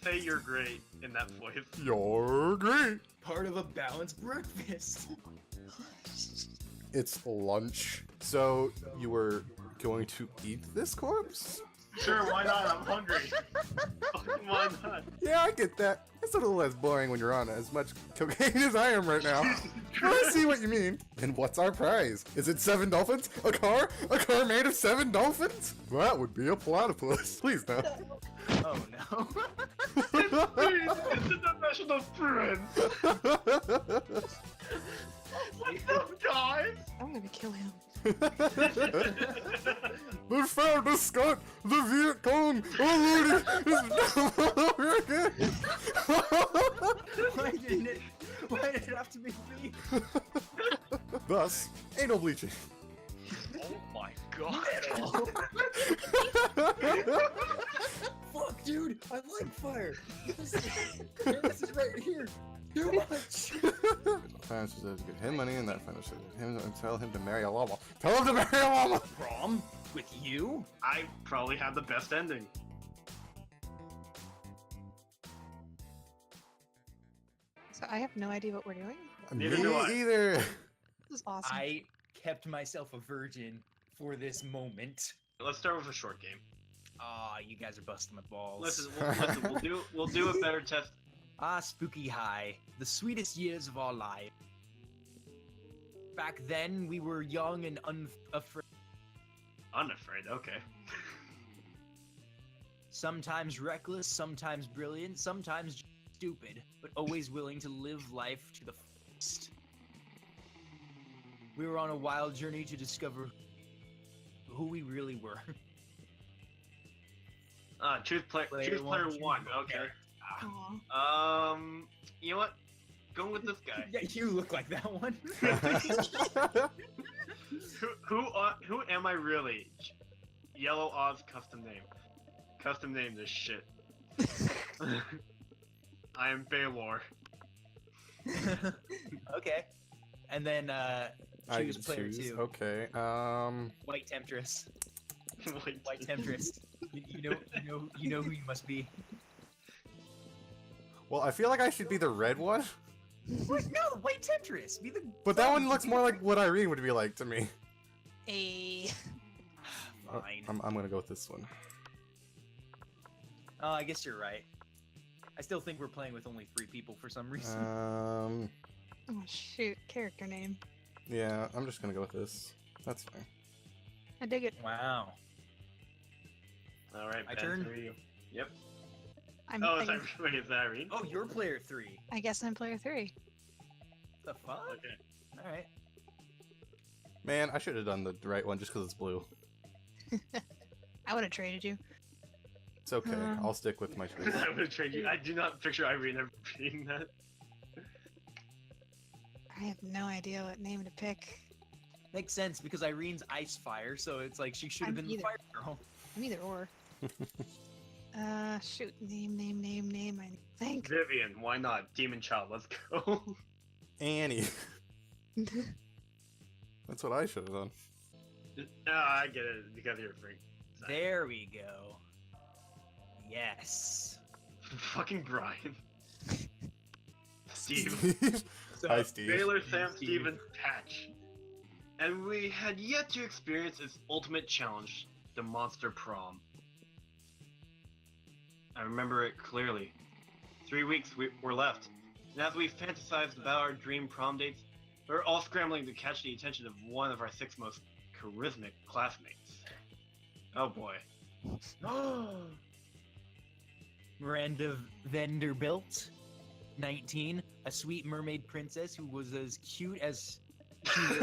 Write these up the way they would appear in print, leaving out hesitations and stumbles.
say you're great in that voice. You're great. Part of a balanced breakfast. It's lunch. So you were going to eat this corpse? Sure, why not? I'm hungry. Fucking why not? Yeah, I get that. It's a little less boring when you're on as much cocaine as I am right now. I see what you mean. And what's our prize? Is it 7 dolphins? A car? A car made of 7 dolphins? That would be a platypus. Please no. Oh no. It's a dimensional prince. What's up, guys? I'm gonna kill him. The found a Scott, the Viet Cong, over again. Why did it have to be me? Thus, anal bleaching. Oh my god. Fuck, dude! I like fire! This is right here! Too much! Finance says give him money and that finance says him and tell him to marry a llama. Tell him to marry a llama! Prom? With you? I probably had the best ending. So I have no idea what we're doing. Neither Me do I. either. This is awesome. I kept myself a virgin for this moment. Let's start with a short game. Ah, you guys are busting my balls. Listen, we'll do a better test. Ah, Spooky High, the sweetest years of our life. Back then, we were young and unafraid. Unafraid, okay. Sometimes reckless, sometimes brilliant, sometimes stupid, but always willing to live life to the fullest. We were on a wild journey to discover who we really were. Choose player one. Okay. Aw. You know what? Go with this guy. Yeah, you look like that one. Who am I really? Yellow Oz custom name. Custom name this shit. I am Baylor. Okay. And then I choose get to player choose. 2. Okay. White Temptress. Wait. White Temptress. You know who you must be. Well, I feel like I should be the red one, What? No, White Temptress. Be the. but that one looks more like what Irene would be like to me. A. Fine. I'm gonna go with this one. Oh, I guess you're right. I still think we're playing with only 3 people for some reason. Oh shoot! Character name. Yeah, I'm just gonna go with this. That's fine. I dig it. Wow. All right, My Ben, turn? who are you? Yep. I'm. Oh, I, is that, wait, is that Irene? Oh, you're player 3. I guess I'm player 3. The fuck? Okay. All right. Man, I should have done the right one just because it's blue. I would have traded you. It's okay. I'll stick with my choice. I would trade you. I do not picture Irene ever being that. I have no idea what name to pick. Makes sense because Irene's ice fire, so it's like she should have I'm been the either. fire girl. I'm either or. Shoot. Name. I think. Vivian, why not? Demon Child, let's go. Annie. That's what I should have done. I get it, because you're a freak. There we go. Yes. Fucking Brian. Steve. Steve. So, Hi, Steve. Baylor, Sam, Steve. Steven, Patch. And we had yet to experience its ultimate challenge, the Monster Prom. I remember it clearly. 3 weeks were left, and as we fantasized about our dream prom dates, we were all scrambling to catch the attention of one of our 6 most charismatic classmates. Oh boy. Miranda Vanderbilt, 19, a sweet mermaid princess who was as cute as she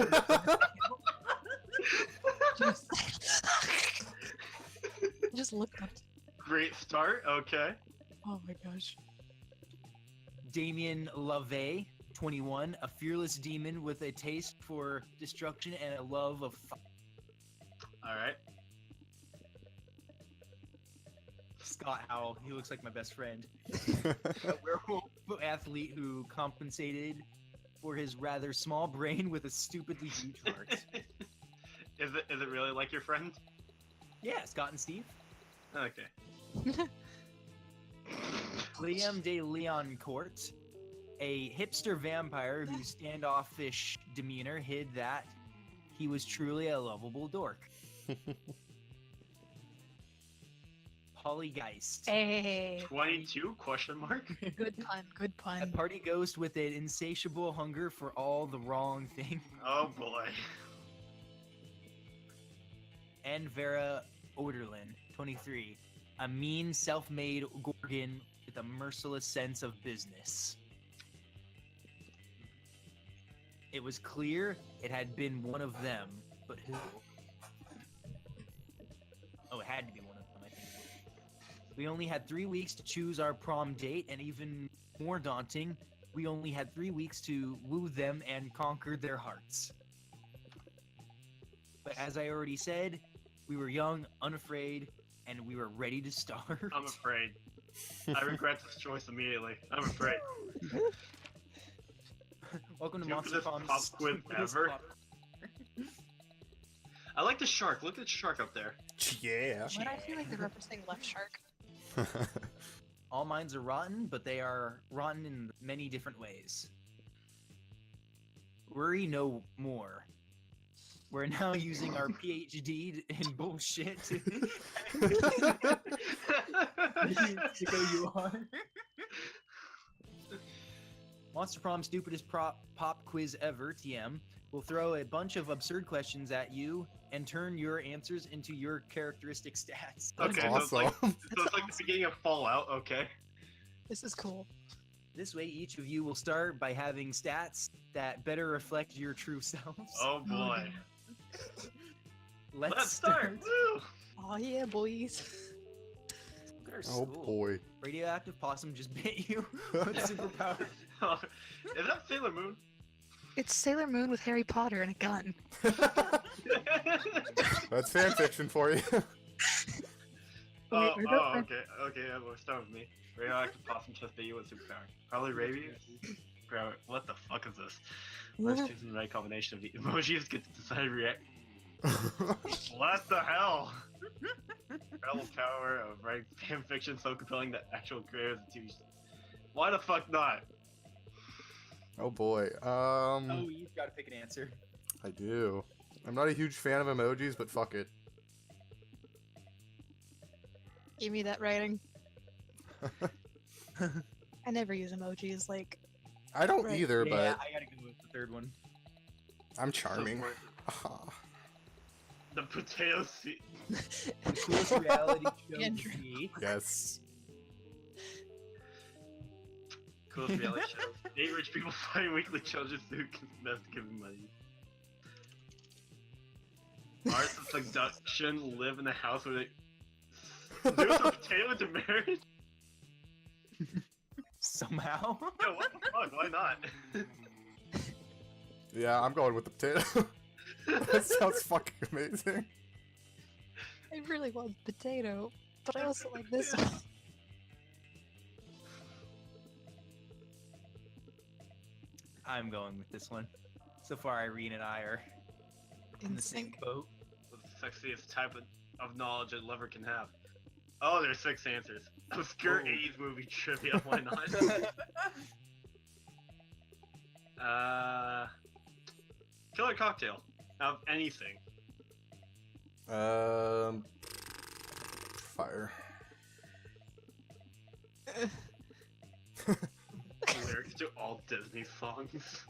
was. Just look up. Great start, okay. Oh my gosh. Damien LaVey, 21, a fearless demon with a taste for destruction and a love of fire. Alright. Scott Howell, he looks like my best friend. A werewolf athlete who compensated for his rather small brain with a stupidly huge heart. Is it really like your friend? Yeah, Scott and Steve. Okay. Clem de Leoncourt, a hipster vampire whose standoffish demeanor hid that he was truly a lovable dork. Polygeist, Hey. 22? Question mark? Good pun. Good a pun. party ghost with an insatiable hunger for all the wrong things. Oh boy. And Vera Oderlin, 23, a mean, self-made gorgon with a merciless sense of business. It was clear it had been one of them, but who? Oh, it had to be one of them, I think. We only had 3 weeks to choose our prom date, and even more daunting, we only had 3 weeks to woo them and conquer their hearts. But as I already said, we were young, unafraid, and we were ready to start. I'm afraid. I regret this choice immediately. I'm afraid. Welcome to Stupidest Monster Prom's pop quiz stupidest ever. pop- I like the shark. Look at the shark up there. Yeah. Why do I feel like they're representing Left Shark? All minds are rotten, but they are rotten in many different ways. Worry no more. We're now using our PhD in bullshit to go you are. Monster Prom stupidest pop quiz ever, TM. We'll throw a bunch of absurd questions at you and turn your answers into your characteristic stats. That's Okay, awesome. so it's like the beginning of Fallout. Okay. This is cool. This way, each of you will start by having stats that better reflect your true selves. Oh boy. Let's Let's start. Woo! Oh yeah, boys. Look at our Oh school. boy. Radioactive possum just bit you with superpower. Is that Sailor Moon? It's Sailor Moon with Harry Potter and a gun. That's fan fiction for you. Oh, Wait, okay, we'll start with me. Radioactive possum just bit you with superpower. Probably rabies? What the fuck is this? Let's choose the right combination of the emojis, get to decide react. What the hell? Incredible power of writing fan fiction so compelling that actual creators of TV shows. Why the fuck not? Oh boy. Oh, you've got to pick an answer. I do. I'm not a huge fan of emojis, but fuck it. Give me that writing. I never use emojis. Like, I don't Right. either, Yeah, but I gotta go with the third one. I'm charming. The potato seed. The coolest reality show Andrew. to me. Yes. Coolest reality show. 8 rich people find weekly children's food best giving money. Arts of seduction live in a house where they seduce a potato into marriage? Somehow. Yo, what the fuck? Why not? Yeah, I'm going with the potato. That sounds fucking amazing. I really want potato, but I also like this one. I'm going with this one. So far, Irene and I are in the same sync. boat. The sexiest type of knowledge a lover can have. Oh, there's 6 answers. Obscure Oh. 80s movie trivia, why not? Killer cocktail. Of anything. Fire. Lyrics to all Disney songs.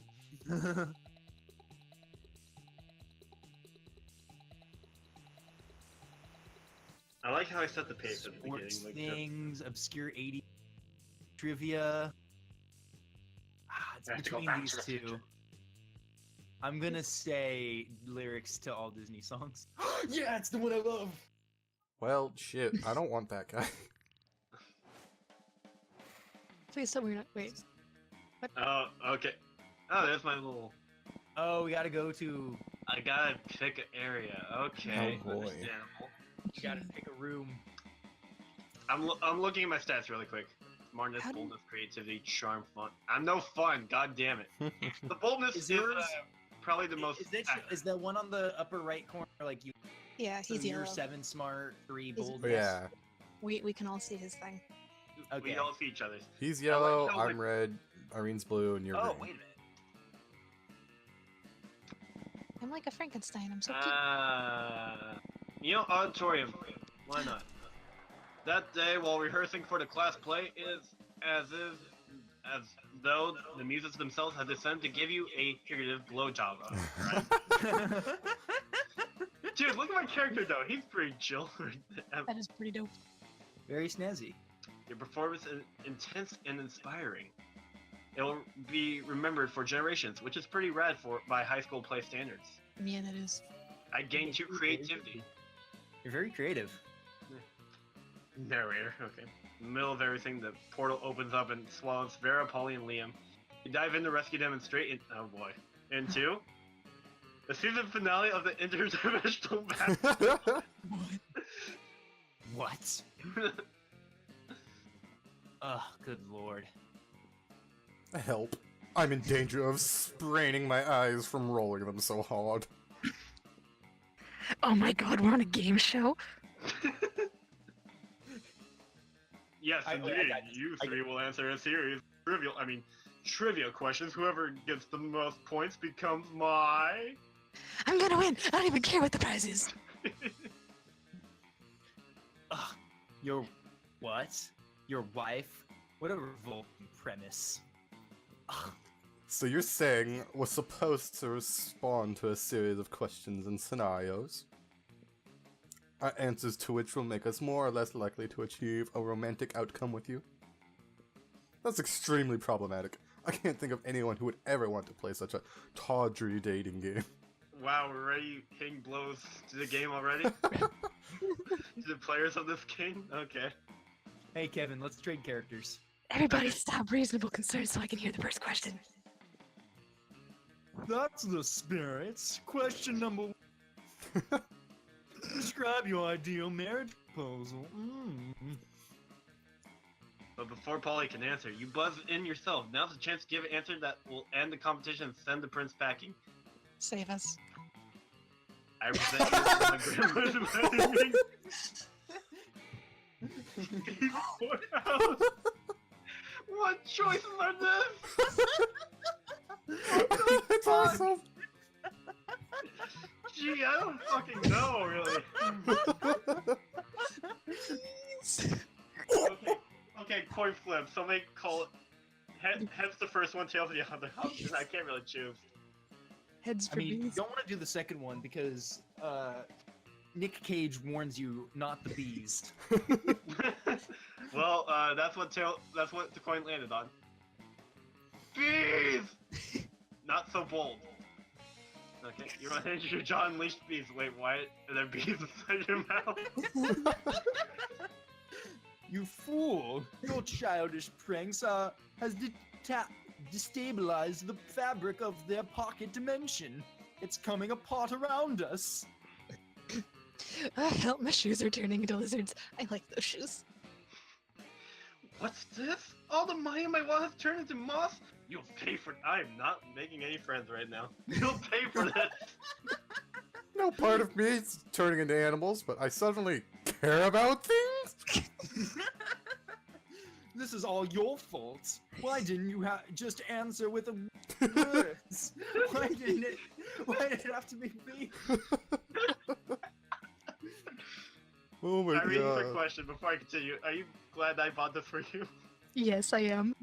I like how I set the pace at the Sports beginning. Like, things, obscure 80s trivia. It's I have to go between back these to the two. future. I'm gonna say lyrics to all Disney songs. Yeah, it's the one I love. Well, shit. I don't want that guy. Please tell me you're not. Wait. Oh, okay. Oh, there's my little. Oh, we gotta go to. I gotta pick an area. Okay, Oh, boy. understandable. You gotta pick a room. I'm looking at my stats really quick. Smartness, How do you- boldness, creativity, charm, fun. I'm no fun. God damn it. The boldness Is is yours- probably the most. Is that one on the upper right corner? Like you? Yeah, So he's you're yellow. 7 smart, 3 He's- boldness. Yeah. We can all see his thing. Okay. We all see each other. He's yellow, no, I'm red, Irene's blue, and you're Oh, green. wait a minute. I'm like a Frankenstein. I'm so cute. Auditorium. Why not? That day, while rehearsing for the class play, is as though the muses themselves had decided to give you a figurative blowjob. Right? Dude, look at my character though. He's pretty chill. That is pretty dope. Very snazzy. Your performance is intense and inspiring. It will be remembered for generations, which is pretty rad by high school play standards. Yeah, that is. I gained your creativity. You're very creative. Narrator, okay. In the middle of everything, the portal opens up and swallows Vera, Polly, and Liam. You dive in to rescue them and straight in. Oh boy. Into the season finale of the interdimensional battle. What? Ugh, good lord. Help. I'm in danger of spraining my eyes from rolling them so hard. Oh my god, we're on a game show? Yes, I indeed. got this. You three will answer a series of trivia questions. Whoever gets the most points becomes my... I'm gonna win! I don't even care what the prize is! Ugh. Your what? Your wife? What a revolting premise. Ugh. So you're saying we're supposed to respond to a series of questions and scenarios, our answers to which will make us more or less likely to achieve a romantic outcome with you? That's extremely problematic. I can't think of anyone who would ever want to play such a tawdry dating game. Wow, we're already hitting blows to the game already? To the players of this game? Okay. Hey Kevin, let's trade characters. Everybody stop reasonable concerns so I can hear the first question. That's the spirit. Question number 1. Describe your ideal marriage proposal. But before Polly can answer, you buzz in yourself. Now's the chance to give an answer that will end the competition and send the prince packing. Save us. I present you with my grandmother's wedding ring. Courthouse. What choices are this? That's awesome! Gee, I don't fucking know, really. Okay, coin flip. Somebody call it. Heads the first one, tails the other. I can't really choose. Heads for I mean, you bees. don't want to do the second one because Nick Cage warns you not the bees. Well, that's what the coin landed on. Bees! Not so bold. Okay, you want to enter your jaw and unleash bees. Wait, why are there bees inside your mouth? You fool! Your childish pranks has destabilized the fabric of their pocket dimension. It's coming apart around us. Help, my shoes are turning into lizards. I like those shoes. What's this? All the money in my wallet has turned into moss? You'll pay for... I'm not making any friends right now. You'll pay for this! No part of me is turning into animals, but I suddenly care about things? This is all your fault. Why didn't you just answer with a words? Why did it have to be me? Oh my Irene, quick god. question before I continue. Are you glad I bought this for you? Yes, I am.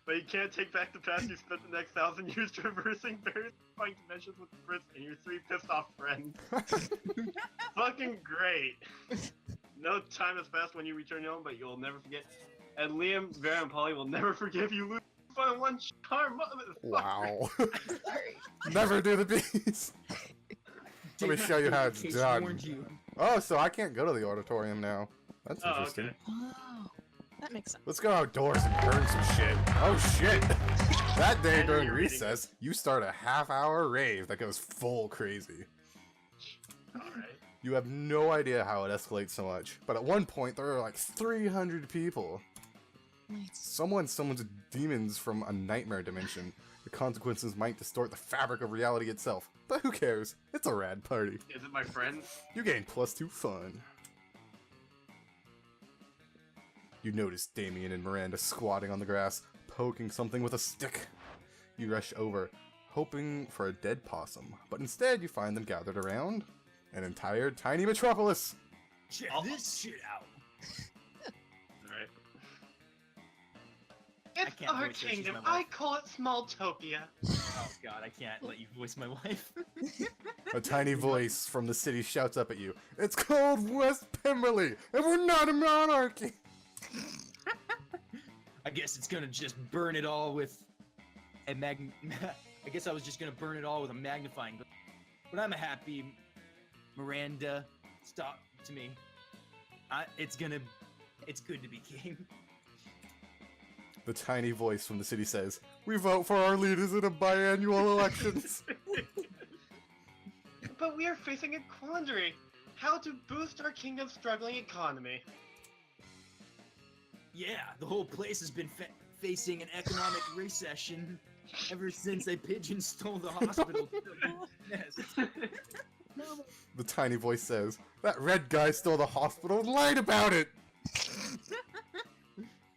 But you can't take back the past you spent the next 1,000 years traversing various fine dimensions with the prince and your 3 pissed off friends. Fucking great. No time has passed when you return home, but you'll never forget. And Liam, Vera, and Polly will never forgive you losing fun one charm. Wow. Sorry. Never do the bees. Let me show you how it's Case done. warned you. Oh, so I can't go to the auditorium now. That's Oh, interesting. okay. Oh, that makes sense. Let's go outdoors and burn some shit. Oh shit! That day And during you're reading recess, you start a half-hour rave that goes full crazy. Alright. You have no idea how it escalates so much, but at one point there are like 300 people. Nice. Someone's demons from a nightmare dimension. The consequences might distort the fabric of reality itself, but who cares? It's a rad party. Is it my friends? You gain +2 fun. You notice Damien and Miranda squatting on the grass, poking something with a stick. You rush over, hoping for a dead possum, but instead you find them gathered around an entire tiny metropolis. Check this shit out. Alright. I It's can't our voice her, she's kingdom. my I wife. call it Smalltopia. Oh god, I can't let you voice my wife. A tiny voice from the city shouts up at you. It's called West Pemberley, and we're not a monarchy! I guess it's gonna just burn it all with a I guess I was just gonna burn it all with a magnifying glass. But I'm happy, Miranda. Stop to me. It's good to be king. The tiny voice from the city says, we vote for our leaders in a biannual elections. But we are facing a quandary. How to boost our kingdom's struggling economy. Yeah, the whole place has been facing an economic recession ever since a pigeon stole the hospital. Yes. The tiny voice says, that red guy stole the hospital and lied about it!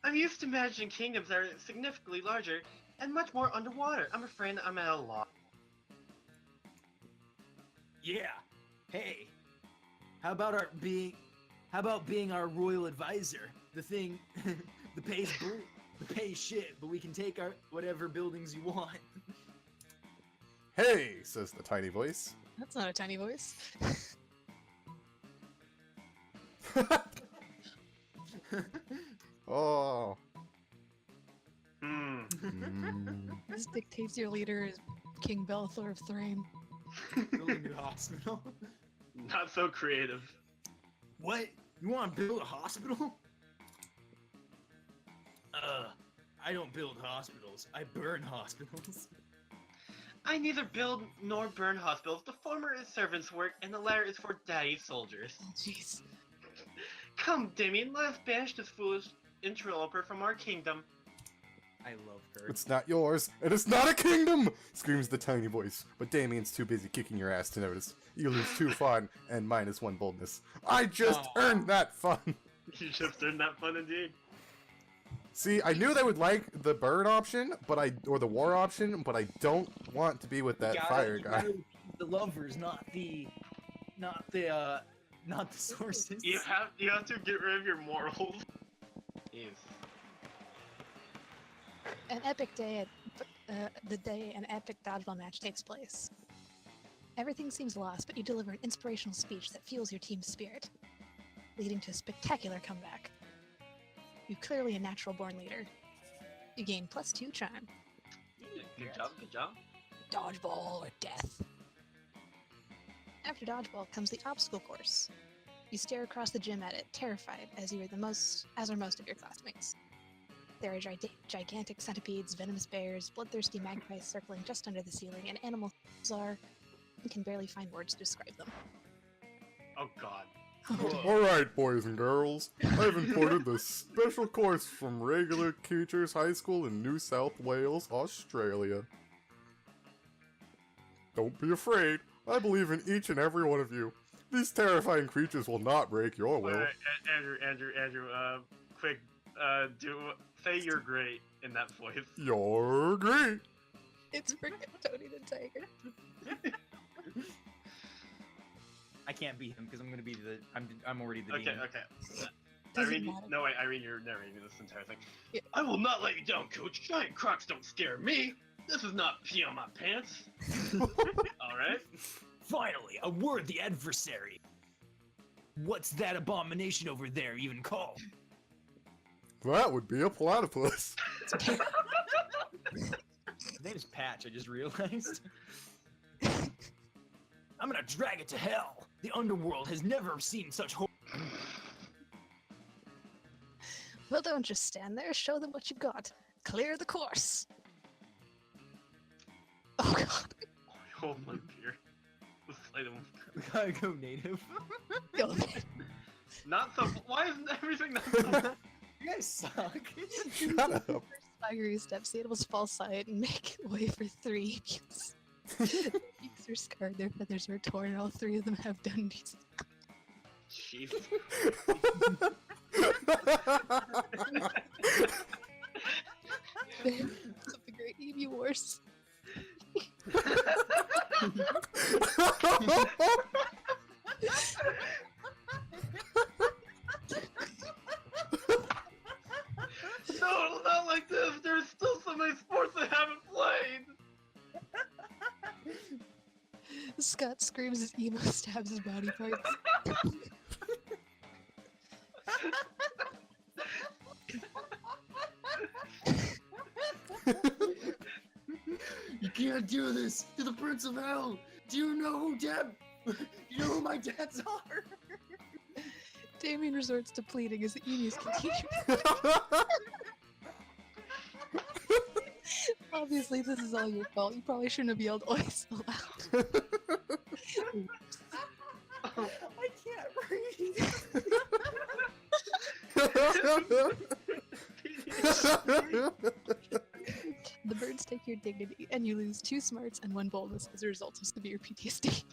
I'm used to imagining kingdoms that are significantly larger and much more underwater. I'm afraid I'm at a loss. Yeah. Hey, how about being our royal advisor? The thing, the pay's shit, but we can take our whatever buildings you want. Hey, says the tiny voice. That's not a tiny voice. Oh. This dictates your leader is King Belthor of Thrain. Build a new hospital. Not so creative. What? You want to build a hospital? I don't build hospitals. I burn hospitals. I neither build nor burn hospitals. The former is servants' work, and the latter is for daddy's soldiers. Oh, jeez. Come, Damien, let us banish this foolish interloper from our kingdom. I love her. It's not yours, and it's not a kingdom! Screams the tiny voice, but Damien's too busy kicking your ass to notice. You lose 2 fun and -1 boldness. I just earned that fun! You just earned that fun indeed. See, I knew they would like the bird option, or the war option, but I don't want to be with that fire guy. The lovers, not the sources. You have to get rid of your morals. Jeez. An epic day the day an epic dodgeball match takes place. Everything seems lost, but you deliver an inspirational speech that fuels your team's spirit, leading to a spectacular comeback. You're clearly a natural-born leader. You gain +2 charm. Good job, good job. Dodgeball or death. After dodgeball comes the obstacle course. You stare across the gym at it, terrified, as are most of your classmates. There are gigantic centipedes, venomous bears, bloodthirsty magpies circling just under the ceiling, and animals you can barely find words to describe them. Oh god. Alright, boys and girls, I've imported the special course from regular Teachers High School in New South Wales, Australia. Don't be afraid, I believe in each and every one of you. These terrifying creatures will not break your will. Alright, Andrew, quick, say you're great in that voice. You're great! It's freaking Tony the Tiger. I can't beat him because I'm gonna be I'm already the demon. Okay. Doesn't Irene, matter. no wait, Irene, you're narrating this entire thing. Yeah. I will not let you down, Coach. Giant crocs don't scare me. This is not pee on my pants. Alright. Finally, a worthy adversary. What's that abomination over there even called? That would be a platypus. His name is Patch, I just realized. I'm gonna drag it to hell. The underworld has never seen such horror. Well, don't just stand there. Show them what you got. Clear the course. Oh god. Hold my beer. Let's play them. We gotta go native. Go. Not so. Why isn't everything not so? You guys suck. Shut up. First Spidery steps, the animals fall silent and make way for 3 beaks. The beaks are scarred, their feathers are torn, and all 3 of them have done these. Jeez. Something great Emu Wars. No, not like this. There's still so many sports I haven't played. Scott screams as Emo stabs his body parts. You can't do this to the Prince of Hell. Do you know who Dad? Do you know who my dads are? Damien resorts to pleading as the emus continue. Obviously, this is all your fault. You probably shouldn't have yelled "Oi" so loud. I can't breathe. The birds take your dignity, and you lose 2 smarts and 1 boldness as a result of severe PTSD.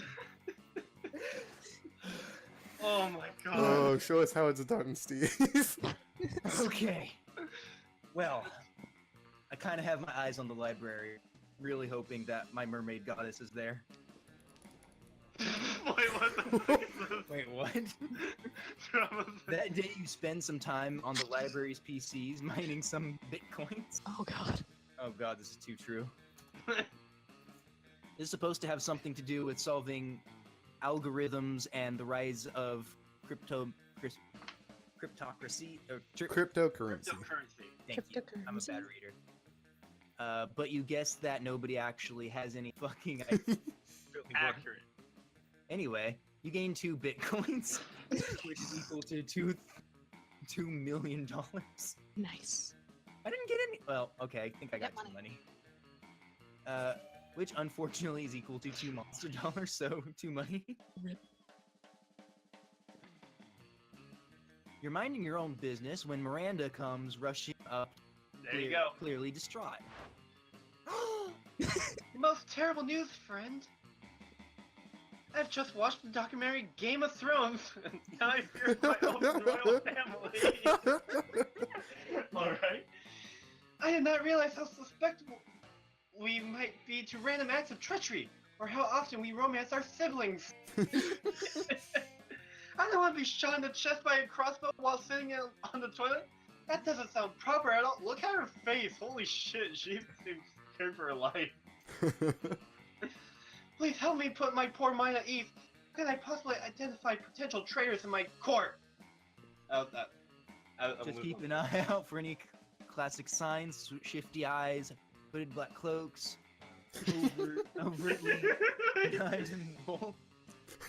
Oh my god. Oh, show us how it's done, Steve. Okay. Well, I kind of have my eyes on the library, really hoping that my mermaid goddess is there. Wait, what the fuck is this? Wait, what? Drama That day you spend some time on the library's PCs mining some bitcoins. Oh god. Oh god, this is too true. This is supposed to have something to do with solving algorithms and the rise of cryptocracy or Cryptocurrency. Cryptocurrency. Thank you. I'm a bad reader. But you guessed that nobody actually has any fucking idea. Really Accurate. Anyway, you gain 2 bitcoins, which is equal to $2 million. Nice. I didn't get any. Well, okay, I think I got Got 2 money. Which unfortunately is equal to 2 monster dollars, so 2 money. Rip. You're minding your own business when Miranda comes rushing up, There you go. clearly distraught. The most terrible news, friend. I've just watched the documentary Game of Thrones, and now I fear my own royal family. Alright. I did not realize how susceptible we might be to random acts of treachery, or how often we romance our siblings. I don't want to be shot in the chest by a crossbow while sitting on the toilet. That doesn't sound proper at all. Look at her face. Holy shit, she seems scared for her life. Please help me put my poor mind at ease. How can I possibly identify potential traitors in my court? Just keep an eye out for any classic signs: shifty eyes, hooded black cloaks, overtly knives and bolts.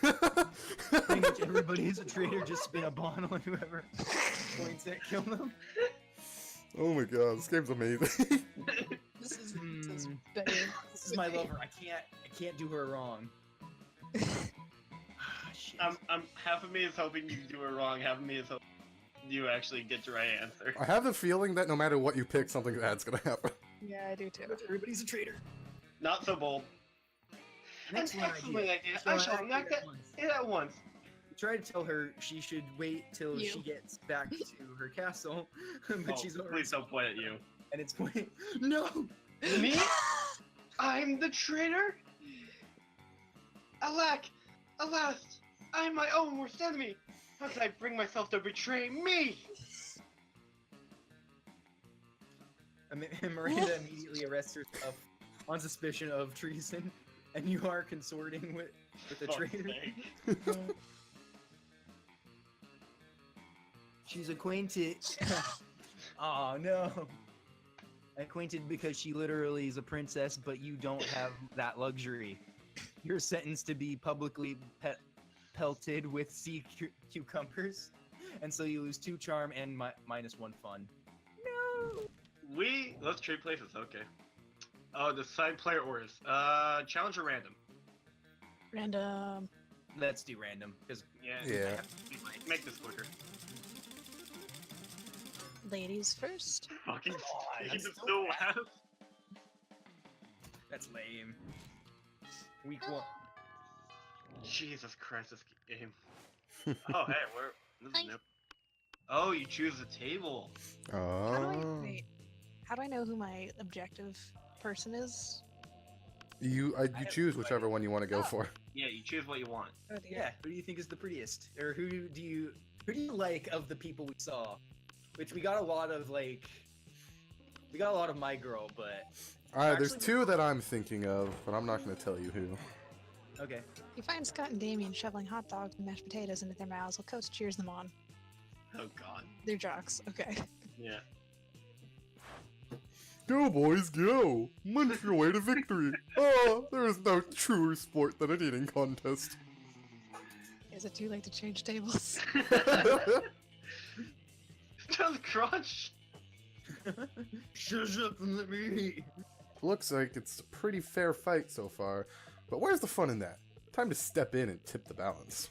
Pretty much everybody is a traitor. Just spin a bond on whoever points at kill them. Oh my god, this game's amazing. This is better. This is my lover. I can't do her wrong. Shit. Half of me is hoping you do it wrong. Half of me is hoping you actually get the right answer. I have the feeling that no matter what you pick, something bad's gonna happen. Yeah, I do too. Everybody's a traitor. Not so bold. Next An one excellent idea. idea. So I shall act knock that once. in at once. Try to tell her she should wait till You. she gets back to her castle, but she's already Please don't point at you. and it's pointing. No. Me? I'm the traitor? Alack! Alas! I am my own worst enemy! How did I bring myself to betray me? Miranda immediately arrests herself on suspicion of treason, and you are consorting with the Fuck's traitor. sake. She's acquainted. Oh no. Acquainted because she literally is a princess, but you don't have that luxury. You're sentenced to be publicly pelted with sea cucumbers, and so you lose 2 charm and minus 1 fun. No. Let's trade places, okay. Oh, the side player orders. Challenge or random? Random. Let's do random, because Yeah. Make this quicker. Ladies first. Fucking God, Steve that's is so still bad. last. that's lame. Week 1. Jesus Christ, this game. Oh, hey, this is Hi. new. Oh, you choose the table. Wait, how do I know who my objective person is? You choose whichever one you want to go for. Yeah, you choose what you want. Oh dear. Yeah, who do you think is the prettiest? Or who do you like of the people we saw? Which we got a lot of my girl, but There's two that I'm thinking of, but I'm not going to tell you who. okay. You find Scott and Damien shoveling hot dogs and mashed potatoes into their mouths while Coach cheers them on. Oh God. They're jocks. Okay. Yeah. Go, boys, go! Munch your way to victory! Oh, there is no truer sport than an eating contest. Is it too late to change tables? Just crunch. Shut up and let me eat. Looks like it's a pretty fair fight so far, but where's the fun in that? Time to step in and tip the balance.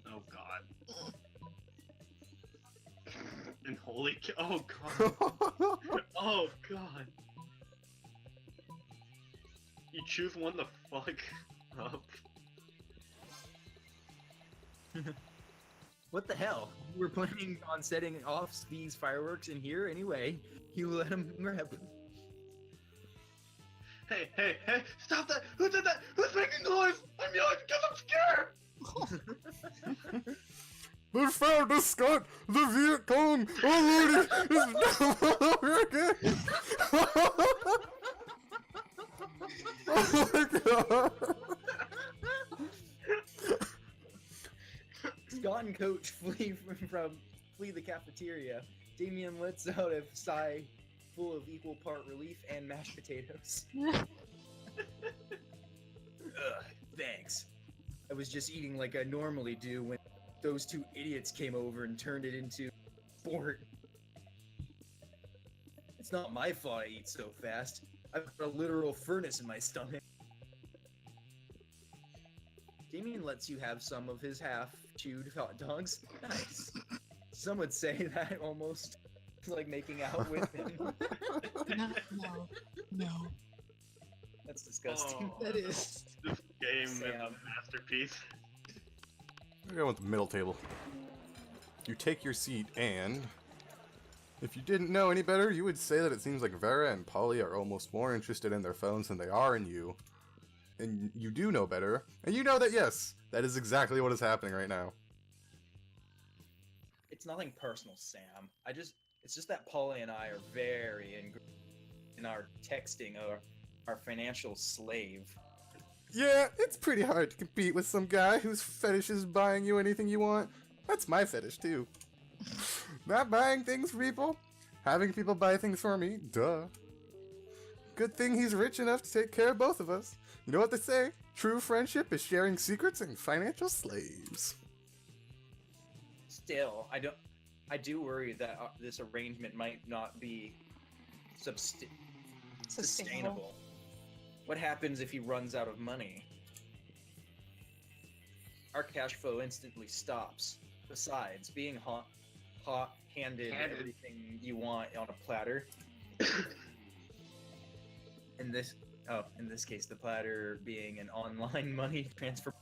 Oh God. And holy oh God. Oh God. You choose one to fuck up. What the hell? We're planning on setting off these fireworks in here anyway. You let them rip. Hey, hey, hey! Stop that! Who did that? Who's making noise? I'm yelling because I'm scared! They found us, Scott! The Viet Cong already is now over again! Oh my God! Scott and Coach flee the cafeteria. Damien lets out a sigh full of equal part relief and mashed potatoes. Ugh, thanks. I was just eating like I normally do when those two idiots came over and turned it into sport. It's not my fault I eat so fast. I've got a literal furnace in my stomach. Damien lets you have some of his half-chewed hot dogs. Nice. Some would say that almost is like making out with him. No. That's disgusting. Oh, That is. this game is a Sam. masterpiece. We're going with the middle table. You take your seat, and if you didn't know any better, you would say that it seems like Vera and Polly are almost more interested in their phones than they are in you. And you do know better, and you know that yes, that is exactly what is happening right now. It's nothing personal, Sam. It's just that Polly and I are very in our texting or our financial slave. Yeah, it's pretty hard to compete with some guy whose fetish is buying you anything you want. That's my fetish too. Not buying things for people, having people buy things for me, duh. Good thing he's rich enough to take care of both of us. You know what they say? True friendship is sharing secrets and financial slaves. Still, I do worry that this arrangement might not be sustainable. What happens if he runs out of money? Our cash flow instantly stops. Besides, being handed everything you want on a platter. In this case, the platter being an online money transfer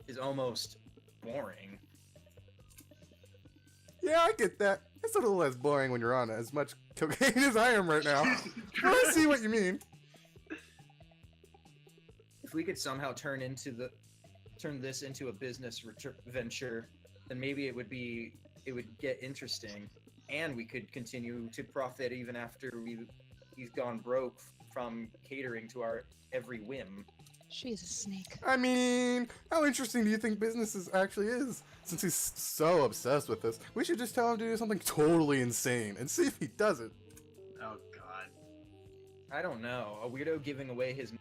is almost boring. Yeah, I get that. It's a little less boring when you're on as much cocaine as I am right now. But I see what you mean. If we could somehow turn this into a business venture, then maybe it would get interesting, and we could continue to profit even after he's gone broke from catering to our every whim. She's a snake. I mean, how interesting do you think business actually is? Since he's so obsessed with this, we should just tell him to do something totally insane and see if he does it. Oh God. I don't know. A weirdo giving away his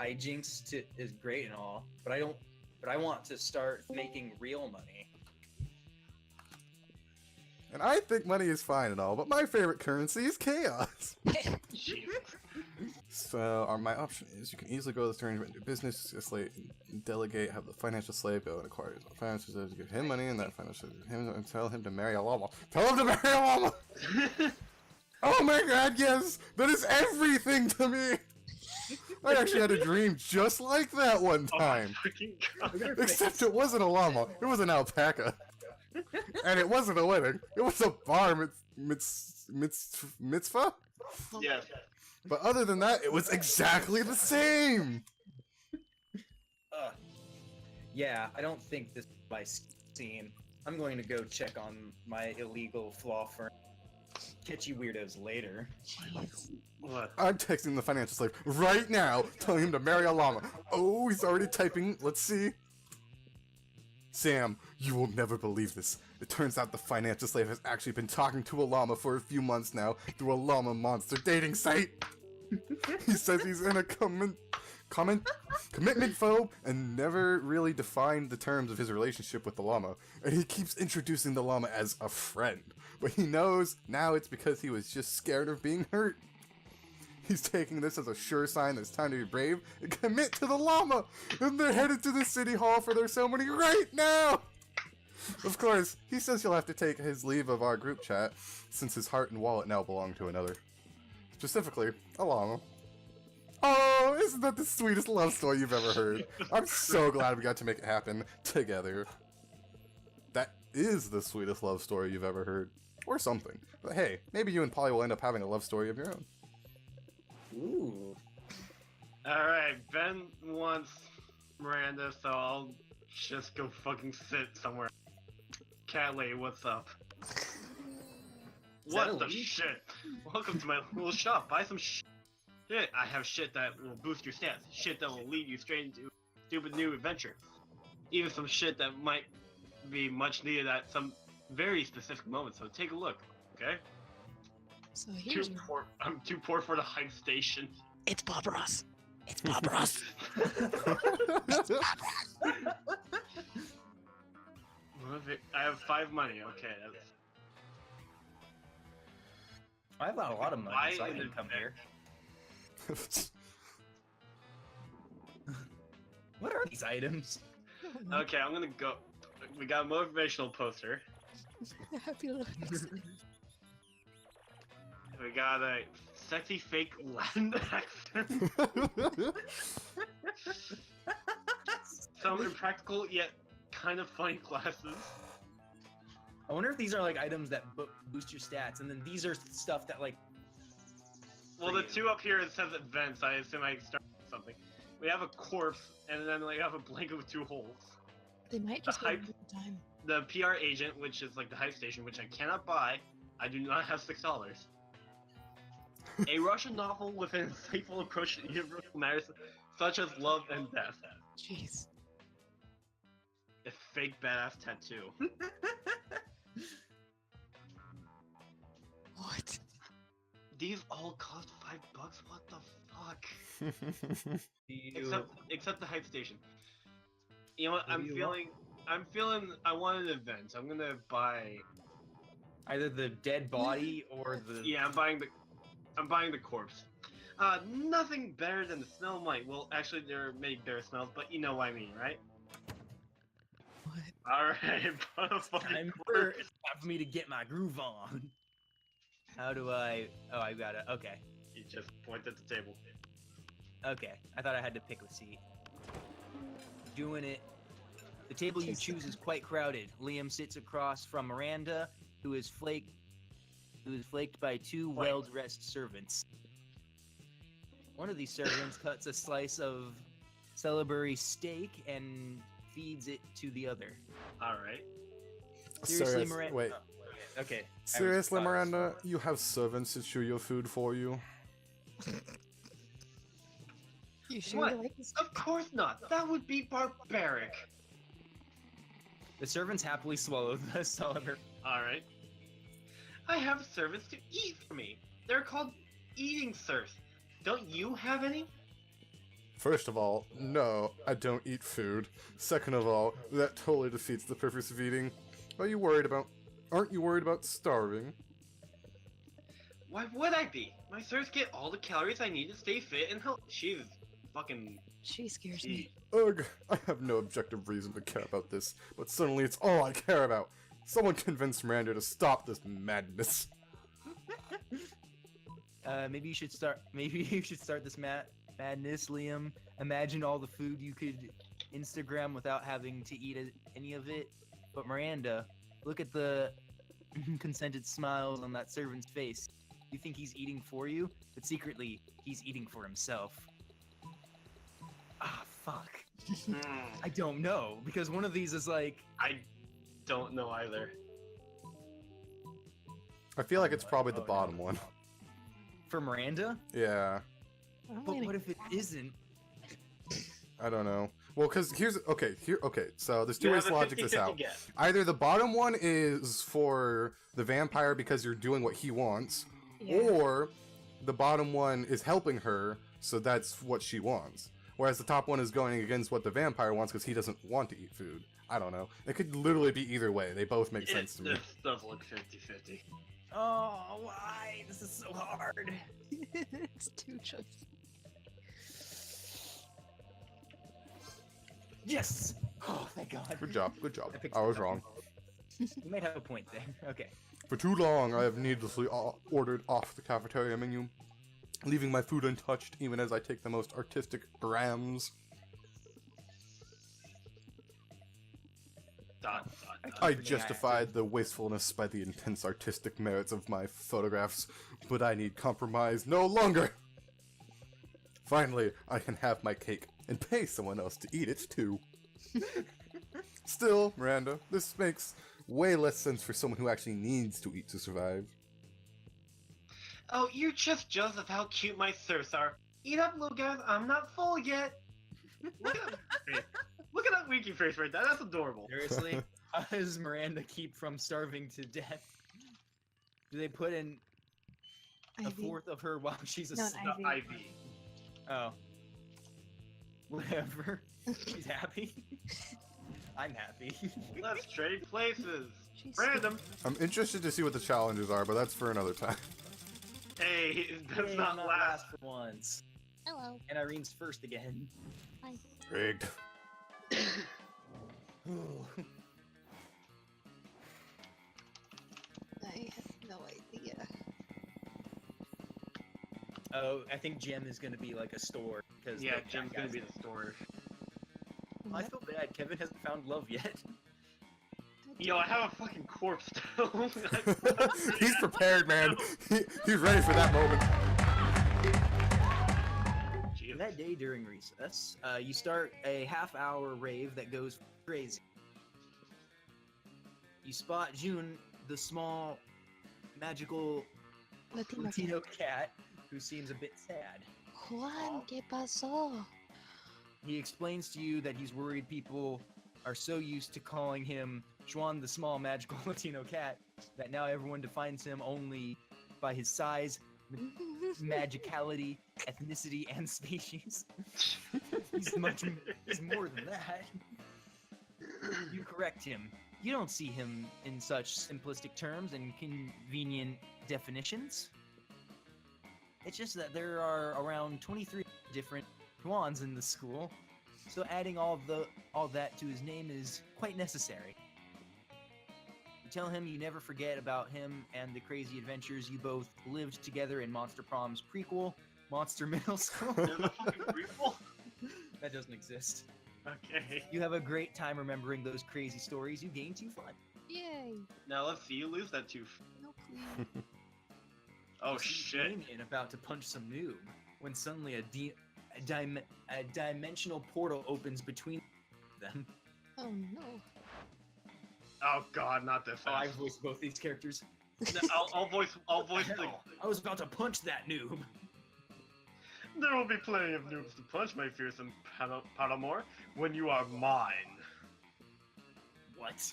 hijinks is great and all, but I want to start making real money. And I think money is fine and all, but my favorite currency is chaos. Jesus. So, my option is you can easily go this arrangement, do business, slate, and delegate, have the financial slave go and acquire his own financial slave to give him money, and that financial slave him and tell him to marry a llama. Tell him to marry a llama! Oh my God, yes! That is everything to me! I actually had a dream just like that one Oh my time. fucking god. Except it wasn't a llama, it was an alpaca. And it wasn't a wedding, it was a bar mitzvah? Yes. But other than that, it was exactly the same! Yeah, I don't think this is my scene. I'm going to go check on my illegal flaw firm. Catch you weirdos later. Jeez. What? I'm texting the financial slave right now, telling him to marry a llama. Oh, he's already typing. Let's see. Sam, you will never believe this. It turns out the financial slave has actually been talking to a llama for a few months now through a llama monster dating site. He says he's in a commitment phobe and never really defined the terms of his relationship with the llama. And he keeps introducing the llama as a friend. But he knows now it's because he was just scared of being hurt. He's taking this as a sure sign that it's time to be brave and commit to the llama! And they're headed to the city hall for their ceremony right now! Of course, he says he'll have to take his leave of our group chat, since his heart and wallet now belong to another. Specifically, a llama. Oh, isn't that the sweetest love story you've ever heard? I'm so glad we got to make it happen together. That is the sweetest love story you've ever heard. Or something. But hey, maybe you and Polly will end up having a love story of your own. Ooh. Alright, Ben wants Miranda, so I'll just go fucking sit somewhere. Cat lady, what's up? Is What that a the lead? shit? Welcome to my little shop. Buy some shit. I have shit that will boost your stats. Shit that will lead you straight into a stupid new adventure. Even some shit that might be much needed at some very specific moment. So take a look, okay? So here's your... I'm too poor for the hype station. It's Bob Ross. It's Bob Ross. I have 5 money. Okay, that's... I've got a lot of money, Why so I is can it come there? here. What are these items? Okay, I'm gonna go. We got a motivational poster. Happy little... We got a sexy fake Latin accent. Some impractical yet kind of funny glasses. I wonder if these are like items that boost your stats, and then these are stuff that like. Well, the two up here it says events. I assume I start with something. We have a corpse, and then we have a blanket with 2 holes. They might just be hype- a time. The PR agent, which is like the hype station, which I cannot buy. I do not have $6. A Russian novel with an insightful approach to universal matters such as love and death. Jeez. A fake badass tattoo. What? These all cost $5. What the fuck? You... Except the hype station. You know what? What do you want? I'm feeling. I want an event. I'm gonna buy. Either the dead body or the. Yeah, I'm buying the corpse. Nothing better than the smell of might. Well, actually, there are many better smells, but you know what I mean, right? What? All right, motherfucking Time corpse. for me to get my groove on. How do I? Oh, I got it. Okay. You just point at the table. Okay. I thought I had to pick a seat. Doing it. The table you choose is quite crowded. Liam sits across from Miranda, who is flaked by 2 well-dressed servants. One of these servants cuts a slice of celebratory steak and feeds it to the other. All right. Seriously, Miranda. Wait. Oh, okay. Seriously, Miranda, you have servants to chew your food for you? You sure What? you like this? Of course not. That would be barbaric. The servants happily swallow the celebratory. All right. I have servants to eat for me. They're called eating serfs. Don't you have any? First of all, no, I don't eat food. Second of all, that totally defeats the purpose of eating. Aren't you worried about starving? Why would I be? My serfs get all the calories I need to stay fit and healthy. Jesus fucking... She scares me. Ugh, I have no objective reason to care about this, but suddenly it's all I care about. Someone convince Miranda to stop this madness. Maybe you should start. Maybe you should start this Madness, Liam. Imagine all the food you could Instagram without having to eat any of it. But Miranda, look at the consented smiles on that servant's face. You think he's eating for you, but secretly, he's eating for himself. Ah, fuck. I don't know, because one of these is like... I don't know either. I feel like it's probably the bottom one. For Miranda? Yeah. But what if it isn't? I don't know. Well, because okay, so there's two ways to logic this out. Guess. Either the bottom one is for the vampire because you're doing what he wants, Yeah. or the bottom one is helping her, so that's what she wants. Whereas the top one is going against what the vampire wants because he doesn't want to eat food. I don't know. It could literally be either way. They both make sense to me. This does look 50-50. Oh, why? This is so hard. It's two choices. Yes! Oh, thank God. Good job, good job. picked I was something wrong. You might have a point there. Okay. For too long, I have needlessly ordered off the cafeteria menu, leaving my food untouched even as I take the most artistic grams. I justified the wastefulness by the intense artistic merits of my photographs, but I need compromise no longer. Finally, I can have my cake and pay someone else to eat it too. Still, Miranda, this makes way less sense for someone who actually needs to eat to survive. Oh, you're just jealous of how cute my serfs are. Eat up, little guys. I'm not full yet. Look at that face. Look at that winky face right there. That's adorable. Seriously? How does Miranda keep from starving to death? Do they put in a Ivy. fourth of her while she's No, asleep? an The Ivy. IV. Oh. Whatever. She's happy. I'm happy. Let's trade places. She's Random. I'm interested to see what the challenges are, but that's for another time. Hey, it does Yay, not last. for once. Hello. And Irene's first again. Rigged. I have no idea. Oh, I think Gem is gonna be like a store because Yeah, the Jim's cat gonna guy's be there. the store. I feel bad. Kevin hasn't found love yet. Yo, I have a fucking corpse stone. He's prepared, man. He's ready for that moment. Jeez. That day during recess, you start a half-hour rave that goes crazy. You spot June, the small, magical Latino cat, who seems a bit sad. Juan, ¿qué pasó? He explains to you that he's worried people are so used to calling him Juan the small magical Latino cat that now everyone defines him only by his size, magicality, ethnicity, and species. He's more than that. You correct him. You don't see him in such simplistic terms and convenient definitions. It's just that there are around 23 different Juans in the school, so adding all that to his name is quite necessary. You tell him you never forget about him and the crazy adventures you both lived together in Monster Prom's prequel, Monster Middle School. There's a fucking prequel? That doesn't exist. Okay. You have a great time remembering those crazy stories. You gain 2 fun. Yay! Now let's see you lose that tooth. No clue. Oh See shit. Damien about to punch some noob when suddenly a dimensional portal opens between them. Oh no. Oh god, not this Oh, I fast. voiced both these characters. No, I'll voice the. Hell, I was about to punch that noob. There will be plenty of noobs to punch, my fearsome Paramore, when you are mine. What?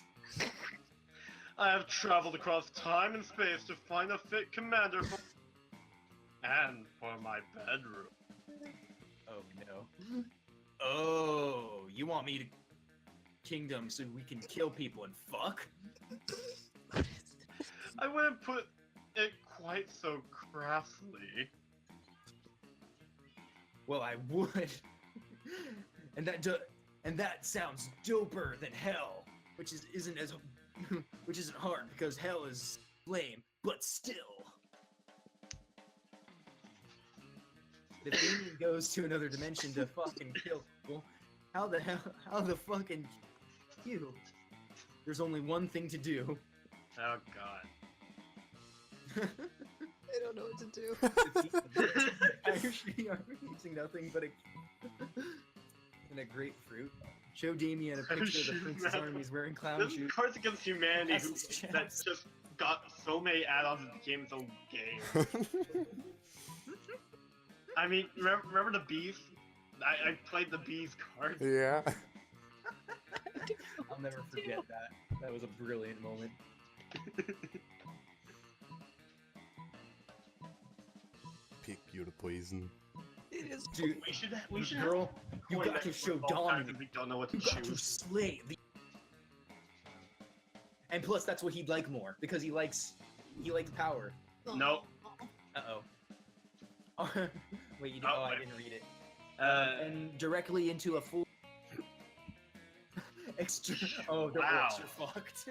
I have traveled across time and space to find a fit commander for and for my bedroom. Oh no. Oh, you want me to kingdom so we can kill people and fuck? I wouldn't put it quite so crassly. Well, I would. and that sounds doper than hell, which isn't hard because hell is lame, but still. If Damien goes to another dimension to fucking kill people, how the fucking you? There's only one thing to do. Oh god. I don't know what to do. Actually, are using nothing but a grapefruit. Show Damien a picture of the Prince's armies wearing clown This shoes. is Cards Against Humanity That's who, his chance. that just got so many add-ons and became its own game. I mean, remember the bees? I played the bees card. Yeah. I'll never forget that. That was a brilliant moment. Pick you to poison. It is. Dude, We should girl, you point got to that show all kinds Dom. of we don't know what to You got to choose. slay the. And plus, that's what he'd like more because he likes power. No. Oh. Wait, you did, Oh, I wait. didn't read it. And And directly into a full. Extra. Oh, the Wow. orcs are fucked.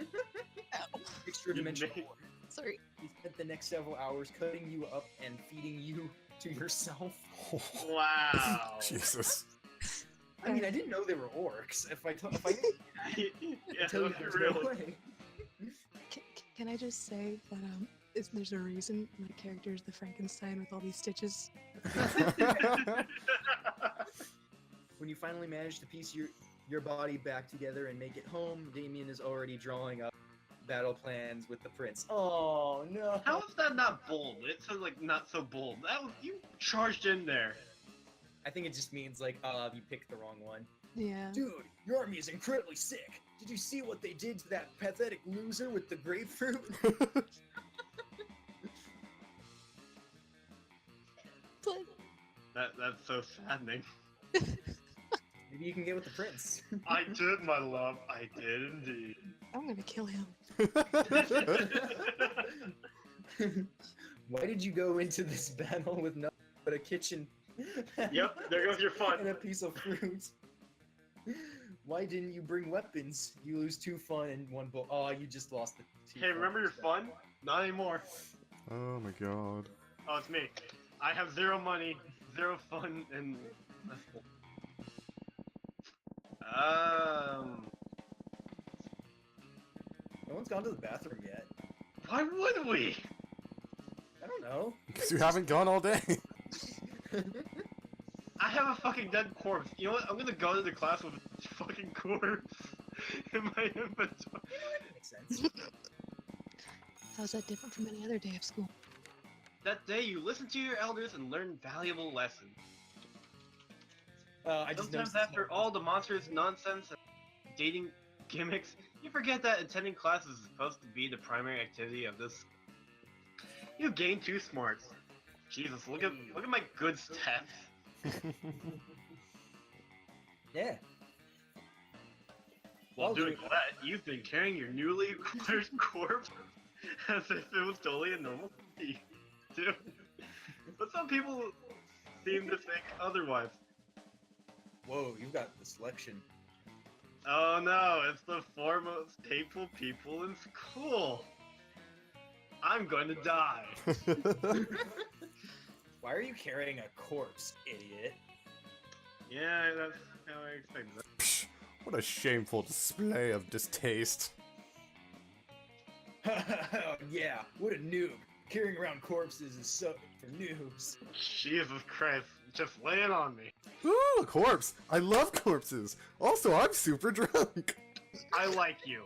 Extra dimensional. made- orc. Sorry. He spent the next several hours cutting you up and feeding you to yourself. wow. Jesus. I mean, I didn't know they were orcs. If I knew, Yeah, tell you there's no really. way. Can I just say that there's a reason my character is the Frankenstein with all these stitches. When you finally manage to piece your body back together and make it home, Damien is already drawing up battle plans with the prince. Oh no! How is that not bold? It's so, like not so bold. That was you charged in there. I think it just means like, you picked the wrong one. Yeah. Dude, your army is incredibly sick. Did you see what they did to that pathetic loser with the grapefruit? But That's so saddening. Maybe you can get with the prince. I did, my love. I did indeed. I'm gonna kill him. Why did you go into this battle with nothing but a kitchen? Yep, there goes your fun. And a piece of fruit. Why didn't you bring weapons? You lose 2 fun and 1 bull. Oh, you just lost the 2 Hey, remember your fun? Not anymore. Oh my god. Oh, it's me. I have 0 money, 0 fun, and No one's gone to the bathroom yet. why would we? I don't know. Because you haven't gone all day. I have a fucking dead corpse. You know what? I'm gonna go to the class with a fucking corpse in my inventory. Makes sense. How's that different from any other day of school? That day, you listen to your elders and learn valuable lessons. I just Sometimes noticed after all the monsters nonsense and dating gimmicks, you forget that attending class is supposed to be the primary activity of this. You gain 2 smarts. Jesus, look at my good stats. Yeah. While Well, doing dude. that, you've been carrying your newly acquired corpse as if it was totally a normal thing, too. But some people seem to think otherwise. Whoa, you've got the selection. Oh no, it's the 4 most hateful people in school. I'm going to die. Why are you carrying a corpse, idiot? Yeah, that's how I expected that. Psh, what a shameful display of distaste. Yeah, what a noob. Carrying around corpses is so for noobs. Jesus Christ, just lay it on me. Ooh, a corpse! I love corpses! Also, I'm super drunk! I like you.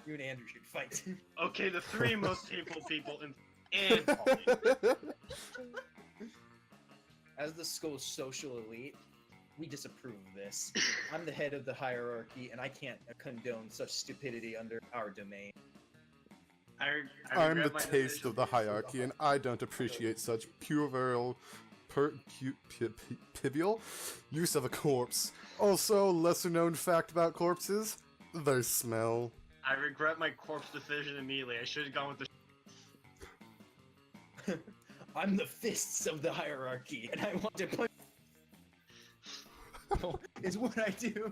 You and Andrew should fight. Okay, the 3 most hateful people and Polly. As the school's social elite, we disapprove of this. I'm the head of the hierarchy, and I can't condone such stupidity under our domain. I I'm the regret my taste decision. of the hierarchy, and I don't appreciate such puerile, pibial use of a corpse. Also, lesser known fact about corpses, they smell. I regret my corpse decision immediately. I should have gone with the. I'm the fists of the hierarchy, and I want to punch. Is what I do.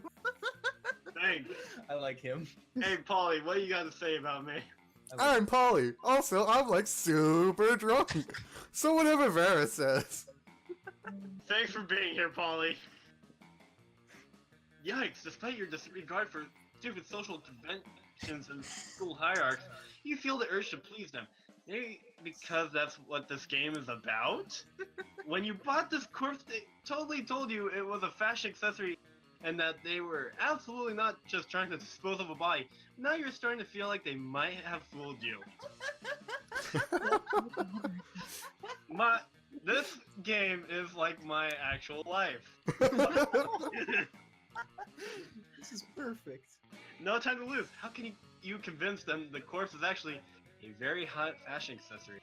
Thanks. I like him. Hey, Polly, what do you got to say about me? I'm Polly. Also, I'm like super drunk. So whatever Vera says. Thanks for being here, Polly. Yikes, despite your disregard for stupid social conventions and school hierarchs, you feel the urge to please them. Maybe because that's what this game is about? When you bought this corpse, they totally told you it was a fashion accessory and that they were absolutely not just trying to dispose of a body. Now you're starting to feel like they might have fooled you. This game is like my actual life. This is perfect. No time to lose. How can you convince them the corpse is actually a very hot fashion accessory?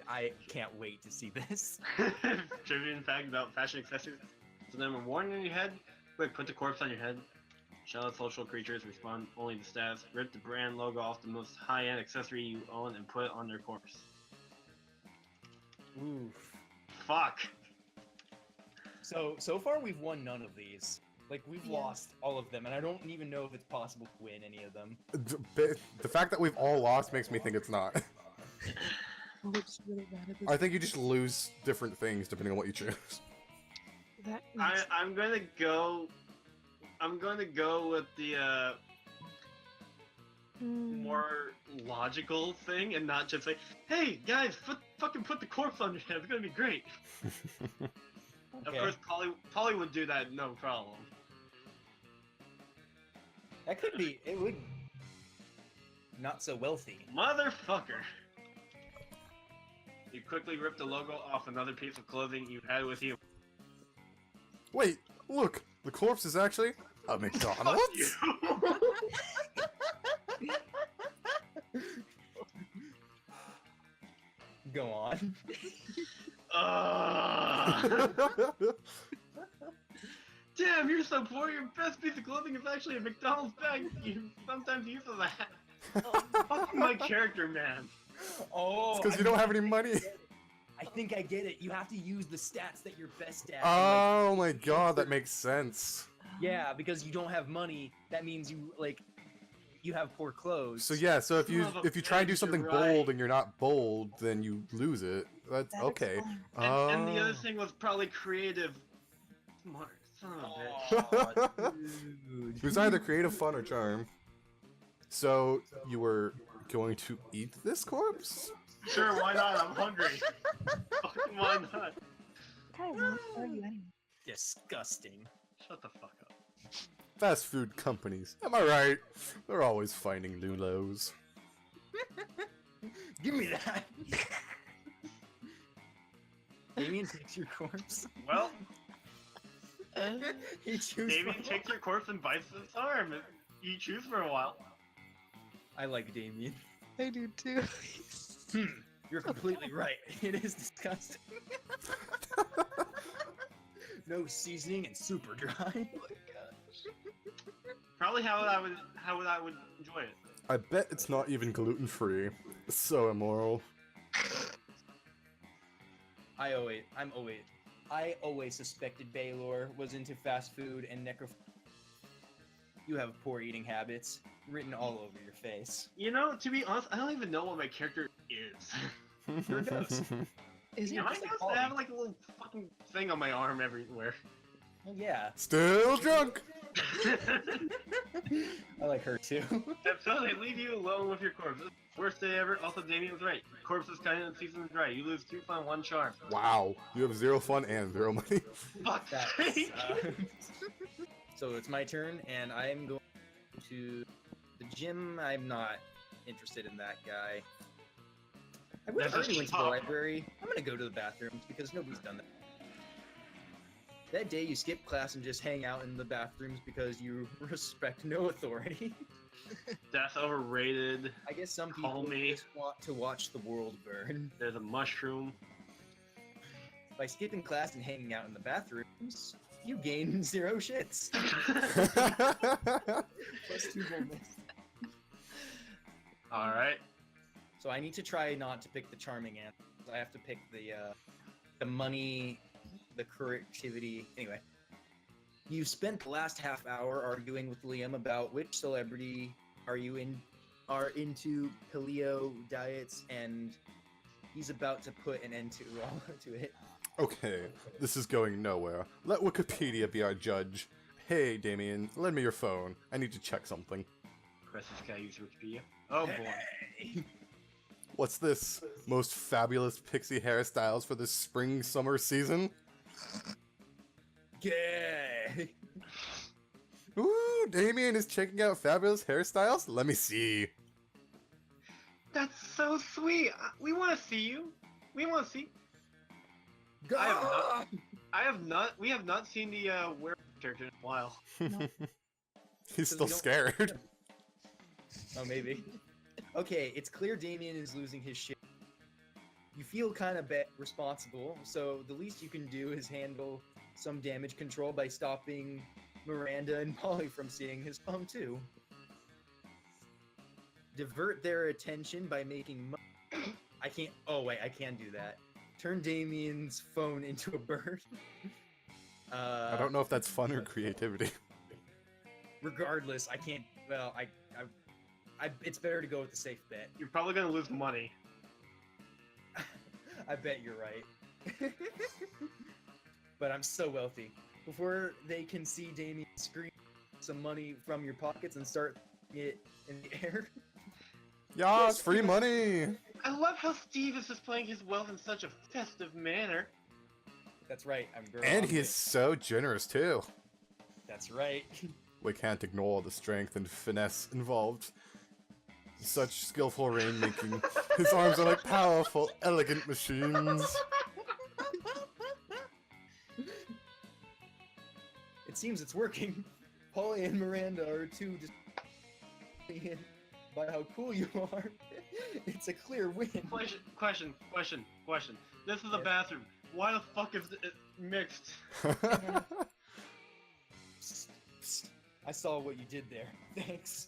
I can't wait to see this. Trivia fact about fashion accessories. So then when worn on your head, quick, put the corpse on your head. Shallow social creatures respond only to stats. Rip the brand logo off the most high-end accessory you own and put it on their corpse. Oof. Fuck. So far we've won none of these. Like, we've Yeah. lost all of them, and I don't even know if it's possible to win any of them. The fact that we've all lost makes me think it's not. Oh, we're just really bad at this. I think you just lose different things depending on what you choose. That makes I'm gonna go with the more logical thing and not just like, hey guys, fucking put the corpse on your head. It's gonna be great. Of Okay. course, Polly would do that, no problem. That could be. It would. Not so wealthy. Motherfucker! You quickly rip the logo off another piece of clothing you had with you. Wait, look, the corpse is actually a Fuck McDonald's? you! Go on. Damn, you're so poor. Your best piece of clothing is actually a McDonald's bag. You sometimes use of that. Fuck my character, man. Oh. It's because you don't have any money. I think I get it. You have to use the stats that you're best at. Oh my god, that makes sense. Yeah, because you don't have money. That means you have poor clothes. So yeah, so Son of a if you try and do bitch, something you're bold right. and you're not bold, then you lose it. That's that okay. explains. And the other Oh. thing was probably creative. Smart son of a bitch. Aw, dude. It was either creative, fun, or charm. So you were going to eat this corpse? Sure, why not? I'm hungry. Fucking why not? What kind of monster are you anyway? Disgusting. Shut the fuck up. Fast food companies. Am I right? They're always finding lulos. Give me that. Damien takes your corpse. Well, He chews Damien for- takes your corpse and bites its arm. You choose for a while. I like Damien. I do too. You're completely right. It is disgusting. No seasoning and super dry. Probably how I would enjoy it. I bet it's not even gluten free. So immoral. I always suspected Baylor was into fast food and You have poor eating habits written all over your face. You know, to be honest, I don't even know what my character is. You're a ghost. Is Am it? I just like supposed Polly. to have like a little fucking thing on my arm everywhere? Oh, yeah, Still drunk. I like her too. And so they leave you alone with your corpse. Worst day ever. Also, Damien was right. Corpse is kind of seasoned dry. You lose 2 fun, 1 charm. Wow, you have 0 fun and 0 money. Fuck. That sake. So it's my turn, and I'm going to the gym. I'm not interested in that guy. I That's already a went to the shop. library. I'm gonna go to the bathrooms because nobody's done that. That day you skip class and just hang out in the bathrooms because you respect no authority. That's overrated. I guess some Call people me. just want to watch the world burn. There's a mushroom. By skipping class and hanging out in the bathrooms, you gain 0 shits. Plus 2 bonus. Alright. So I need to try not to pick the charming answer. I have to pick the money, the creativity. Anyway, you spent the last half hour arguing with Liam about which celebrity are you are into paleo diets, and he's about to put an end to it. Okay, this is going nowhere. Let Wikipedia be our judge. Hey, Damien, lend me your phone. I need to check something. Press this guy use Wikipedia. Oh boy. What's this? Most fabulous pixie hairstyles for this spring-summer season? Yeah. Ooh, Damien is checking out fabulous hairstyles? Let me see. That's so sweet. We want to see you. We want to see. We have not seen the werewolf character in a while. He's So still we don't- scared. Oh, maybe. Okay, it's clear Damien is losing his shit. You feel kind of responsible, so the least you can do is handle some damage control by stopping Miranda and Polly from seeing his phone too. Divert their attention by making I can't. Oh wait, I can do that. Turn Damien's phone into a bird. I don't know if that's fun or creativity. Regardless, I can't. Well, it's better to go with the safe bet. You're probably gonna lose money. I bet you're right. But I'm so wealthy. Before they can see Damien scream some money from your pockets and start it in the air. Yas, free money! I love how Steve is displaying his wealth in such a festive manner. That's right. I'm very And hungry. he is so generous too. That's right. We can't ignore the strength and finesse involved. Such skillful rainmaking. His arms are like powerful, elegant machines. It seems it's working. Polly and Miranda are too just by how cool you are. It's a clear win. Question. This is a Yes. bathroom. Why the fuck is it mixed? Psst, psst. I saw what you did there. Thanks.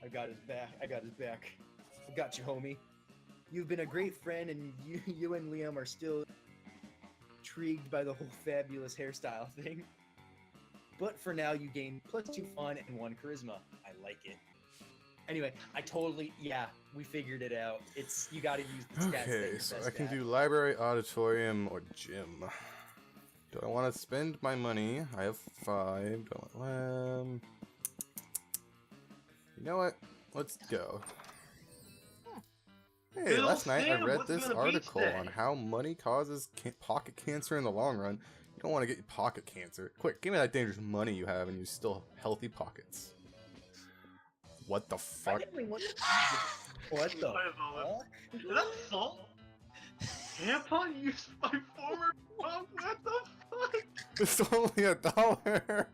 I got his back. I got you, homie. You've been a great friend, and you and Liam are still intrigued by the whole fabulous hairstyle thing. But for now, you gain +2 fun and 1 charisma. I like it. Anyway, we figured it out. You gotta use the stats. that Okay, you're so best I can at. do library, auditorium, or gym. Do I want to spend my money? I have 5. Do I want You know what? Let's go. Hey, Good last old night I Sam, read what's this gonna be article today? on how money causes pocket cancer in the long run. You don't want to get your pocket cancer. Quick, give me that dangerous money you have and you still have healthy pockets. What the I fuck? definitely want. What the fuck? Is that salt? Tampon used by former mom? What the fuck? It's only $1. What the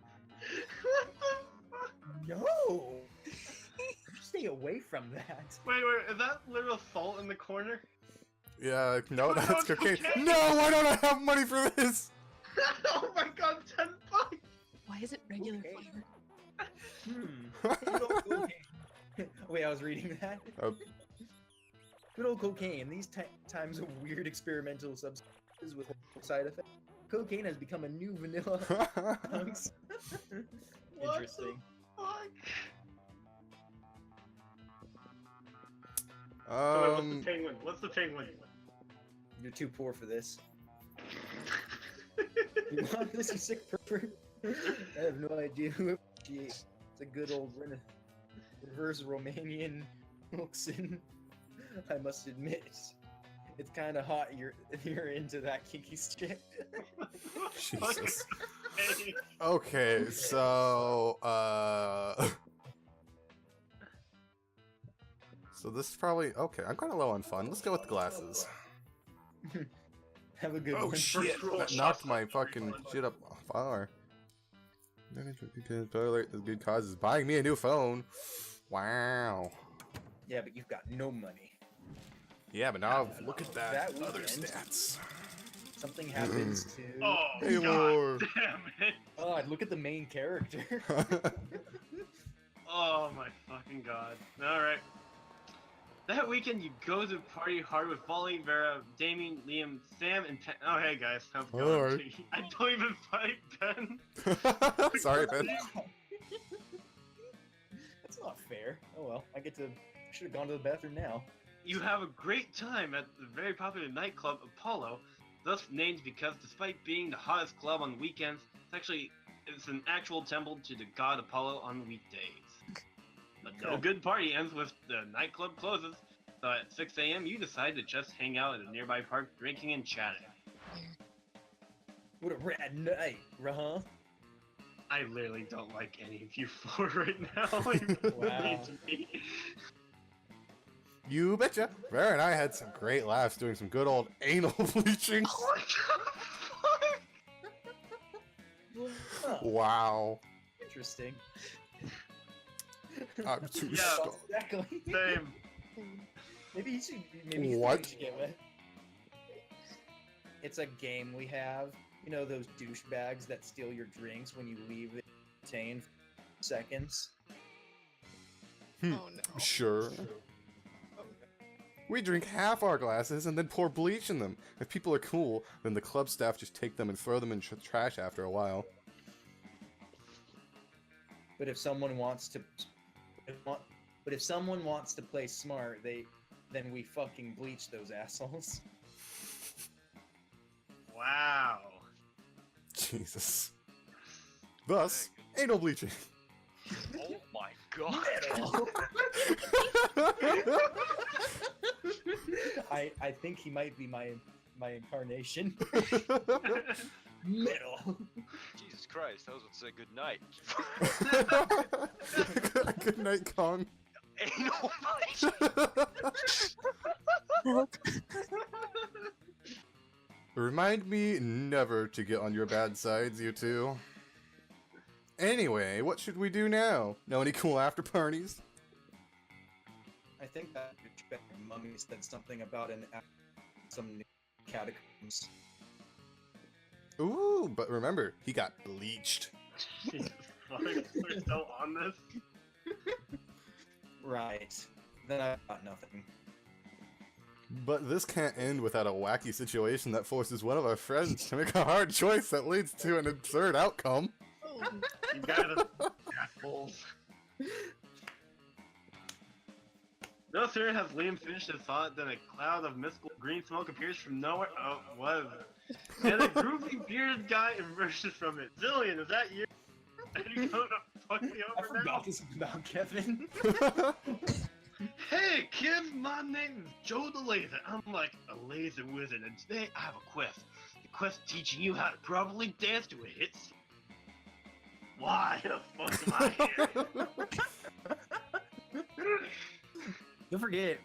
fuck? No! Stay away from that. Wait, is that literal salt in the corner? Yeah, no, Oh, no, that's it's cocaine. cocaine! No, why don't I have money for this? Oh my god, 10 bucks! Why is it regular Okay. flavor? Good old cocaine. Wait, I was reading that. Oh. Good old cocaine. In these times of weird experimental substances with side effects, cocaine has become a new vanilla. Hunks. What Interesting. the fuck? So wait, what's the penguin? What's the penguin? You're too poor for this. You want this, you sick pervert? I have no idea who appreciates a good old reverse Romanian Mocren. I must admit, it's kind of hot. You're into that kinky shit. Jesus. Hey, Okay, so so this is probably okay. I'm kind of low on fun. Let's go with the glasses. Have a good Oh one. shit! That knocked my fucking shit up far. Toilet, the good cause is buying me a new phone. Wow. Yeah, but you've got no money. Yeah, but now look at that, That other weekend- stats. Something happens to. oh, Hey, god Lord. damn it! God, look at the main character. Oh my fucking god. Alright. That weekend you go to party hard with Volley, Vera, Damien, Liam, Sam, and Pen. Oh hey guys, how's it going? Alright. I don't even fight Ben. Sorry, Ben. That's That's not fair. Oh well, I should have gone to the bathroom now. You have a great time at the very popular nightclub Apollo, thus named because despite being the hottest club on weekends, it's an actual temple to the god Apollo on weekdays. But no good party ends with the nightclub closes, so at 6 a.m. you decide to just hang out at a nearby park drinking and chatting. What a rad night, huh? I literally don't like any of you four right now. You're Wow. mean to me. You betcha. Rare and I had some great laughs doing some good old anal bleaching. Oh my god, Huh, Wow. interesting. I'm too Yeah. stuck. Exactly. same. Maybe you should. Maybe What? you should get with. It's a game we have. You know those douchebags that steal your drinks when you leave it contained for seconds. Hmm. Oh no. Sure. We drink half our glasses and then pour bleach in them. If people are cool, then the club staff just take them and throw them in trash after a while. But if someone wants to, but if someone wants to play smart, then we fucking bleach those assholes. Wow. Jesus. Thus, anal bleaching. Oh my god. I think he might be my incarnation. Metal. Jesus Christ, I was about to say good night. Good night, Kong. Anal Remind me never to get on your bad sides, you two. Anyway, what should we do now? Know any cool after parties? I think that mummy said something about some new catacombs. Ooh, but remember, he got bleached. Jesus fuck, we're still on this? Right. Then I got nothing. But this can't end without a wacky situation that forces one of our friends to make a hard choice that leads to an absurd outcome. Oh, You gotta assholes. No sooner has Liam finished his thought than a cloud of mystical green smoke appears from nowhere. Oh, what is it? And a groovy bearded guy emerges from it. Zillion, is that you? Are you going to fuck me I over now? forgot this about Kevin. Hey kids, my name is Joe the Laser. I'm like a laser wizard, and today I have a quest. The quest teaching you how to properly dance to a hit song. Why the fuck am I here? Don't forget,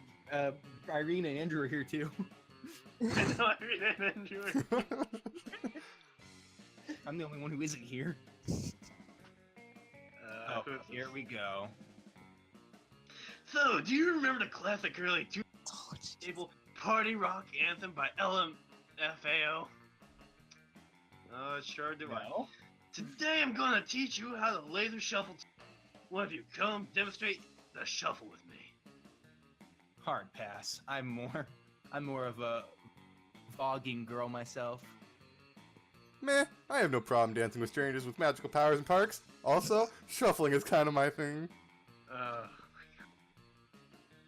Irene and Andrew are here too. I know I read it and you were- I'm the only one who isn't here. who's- Here we go. So, do you remember the classic early 2000s oh, jeez. table Party Rock Anthem by LMFAO? Sure do I. No? Today I'm gonna teach you how to laser shuffle. Why don't you come demonstrate the shuffle with me? Hard pass. I'm more of a voguing girl myself. Meh, I have no problem dancing with strangers with magical powers in parks. Also, shuffling is kind of my thing.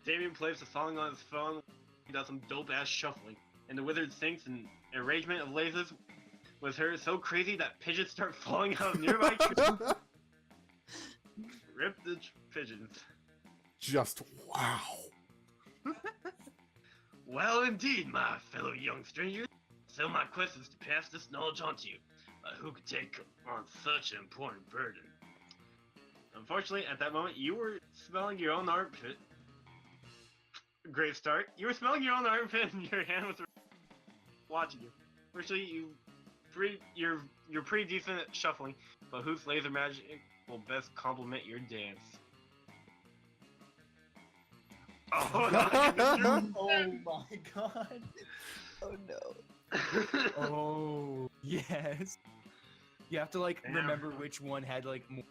Damien plays the song on his phone. He does some dope ass shuffling, and the wizard sings an arrangement of lasers with her so crazy that pigeons start falling out of nearby trees. Rip the pigeons. Just wow. Well, indeed, my fellow young strangers. So my quest is to pass this knowledge on to you. Who could take on such an important burden? Unfortunately, at that moment, you were smelling your own armpit. Great start. You were smelling your own armpit, and your hand was watching you. Fortunately, you're pretty decent at shuffling, but whose laser magic will best complement your dance? Oh, Oh my god. Oh no. Oh yes. You have to like Damn. remember which one had like more.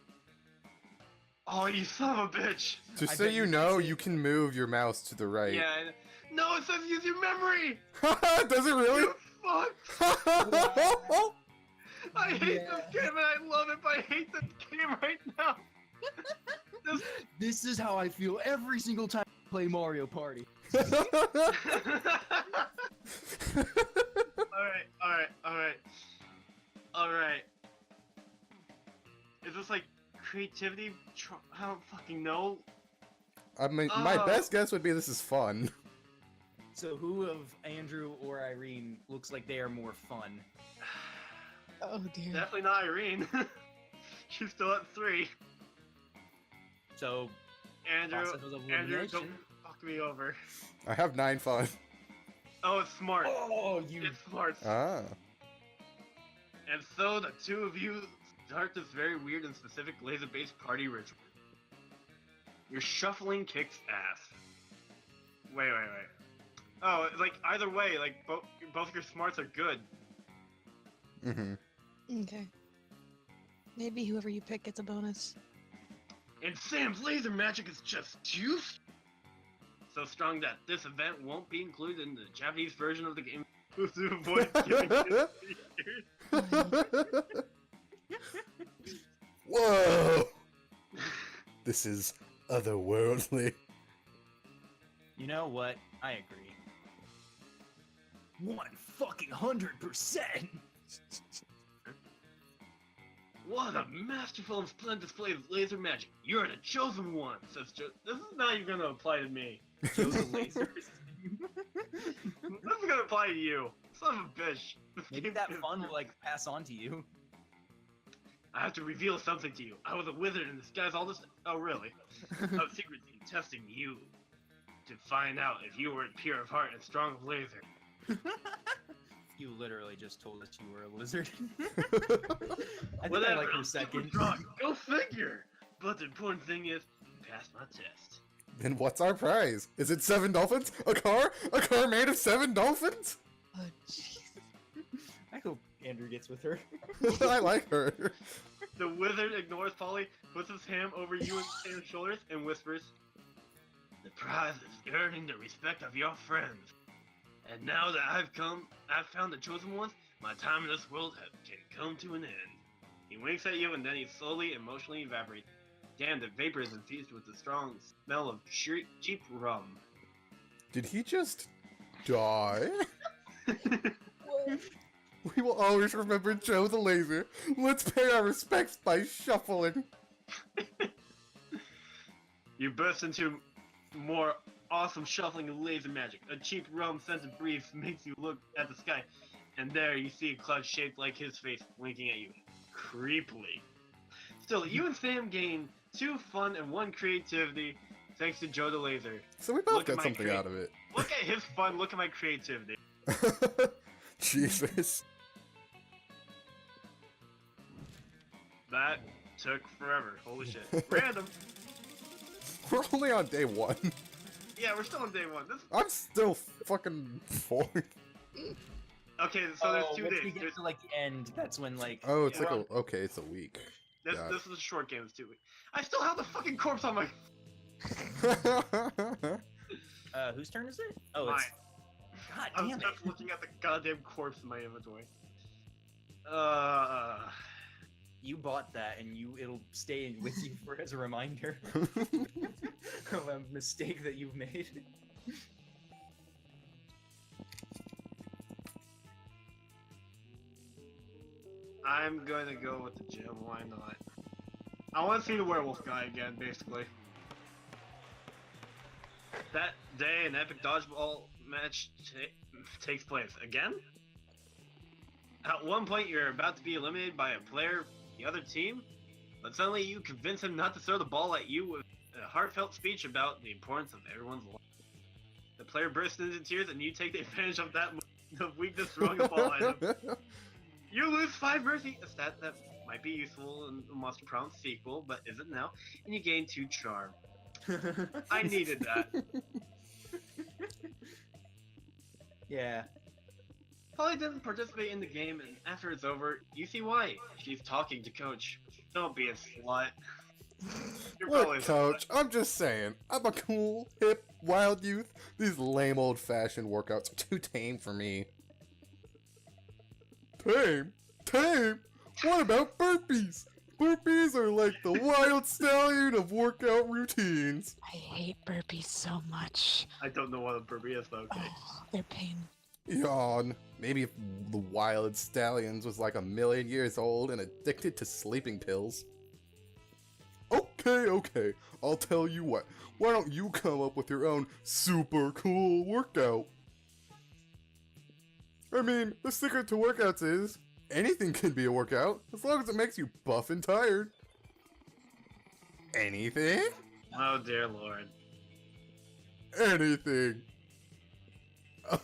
Oh, you son of a bitch! Just I so bet you you know, can say- you can move your mouse to the right. Yeah. No, it says use your memory! Does it really? You fuck! I hate this game and I love it, but I hate this game right now! This is how I feel every single time I play Mario Party. Alright. Is this like creativity? I don't fucking know. I mean, my Oh. best guess would be this is fun. So who of Andrew or Irene looks like they are more fun? Oh dear. Definitely not Irene. She's still at 3. So Andrew, process of Andrew, elimination. don't fuck me over. I have 9 fun. Oh, it's smart. Oh, you. It's smart. Ah. And so the two of you start this very weird and specific laser-based party ritual. Your shuffling kicks ass. Wait. Oh, like either way, like both your smarts are good. Mm-hmm. Okay. Maybe whoever you pick gets a bonus. And Sam's laser magic is just too so strong that this event won't be included in the Japanese version of the game to avoid giving it Whoa! This is otherworldly. You know what? I agree. 100%. What a masterful and splendid display of laser magic. You're the chosen one, says Joe. This is not even gonna apply to me. Joe the laser. This is gonna apply to you. Son of a bitch. This Maybe game that is- fun will like pass on to you. I have to reveal something to you. I was a wizard in disguise all this. Oh, really? I was secretly testing you to find out if you were pure of heart and strong of laser. You literally just told us you were a lizard. I think I like I'm her super second. strong. Go figure. But the important thing is, you passed my test. Then what's our prize? Is it 7 dolphins? A car? A car made of 7 dolphins? Oh jeez. I hope Andrew gets with her. I like her. The wizard ignores Polly, puts his hand over you and Sam's shoulders, and whispers, "The prize is earning the respect of your friends. And now that I've found the chosen ones, my time in this world can come to an end." He winks at you and then he slowly, emotionally evaporates. Damn, the vapor is infused with the strong smell of cheap rum. Did he just die? What? We will always remember Joe the Laser. Let's pay our respects by shuffling. You burst into more awesome shuffling of laser magic. A cheap rum-scented breeze makes you look at the sky, and there you see a cloud shaped like his face winking at you. Creepily. Still, you and Sam gain 2 fun and 1 creativity thanks to Joe the Laser. So we both Look at got my something crate. out of it. Look at his fun, look at my creativity. Jesus. That took forever. Holy shit. Random. We're only on day 1. Yeah, we're still on day 1. This... I'm still fucking 4. Okay, so there's 2 once days. we get to like the end, that's when like. Oh, it's Yeah. like okay, it's a week. This got is a short game, it's 2 weeks. I still have the fucking corpse on my... Whose turn is it? Oh, Mine. it's. God I was damn it! just looking at the goddamn corpse in my inventory. You bought that, and it'll stay with you for as a reminder of a mistake that you've made. I'm going to go with the gym, why not? I want to see the werewolf guy again, basically. That day, an epic dodgeball match takes place. Again? At one point, you're about to be eliminated by a player from the other team, but suddenly you convince him not to throw the ball at you with a heartfelt speech about the importance of everyone's life. The player bursts into tears, and you take the advantage of that of weakness throwing a ball at him. You lose 5 mercy, a stat that might be useful in the Monster Prom sequel, but isn't now, and you gain 2 charm. I needed that. Yeah. Polly doesn't participate in the game, and after it's over, you see why. She's talking to Coach. Don't be a slut. You're probably a Look, Coach, I'm just saying. I'm a cool, hip, wild youth. These lame old-fashioned workouts are too tame for me. Tame? Tame? What about burpees? Burpees are like the wild stallion of workout routines. I hate burpees so much. I don't know what a burpee is, but okay. Oh, they're pain. Yawn. Maybe if the wild stallions was like 1,000,000 years old and addicted to sleeping pills. Okay, I'll tell you what. Why don't you come up with your own super cool workout? I mean, the secret to workouts is anything can be a workout as long as it makes you buff and tired. Anything? Oh dear lord. Anything.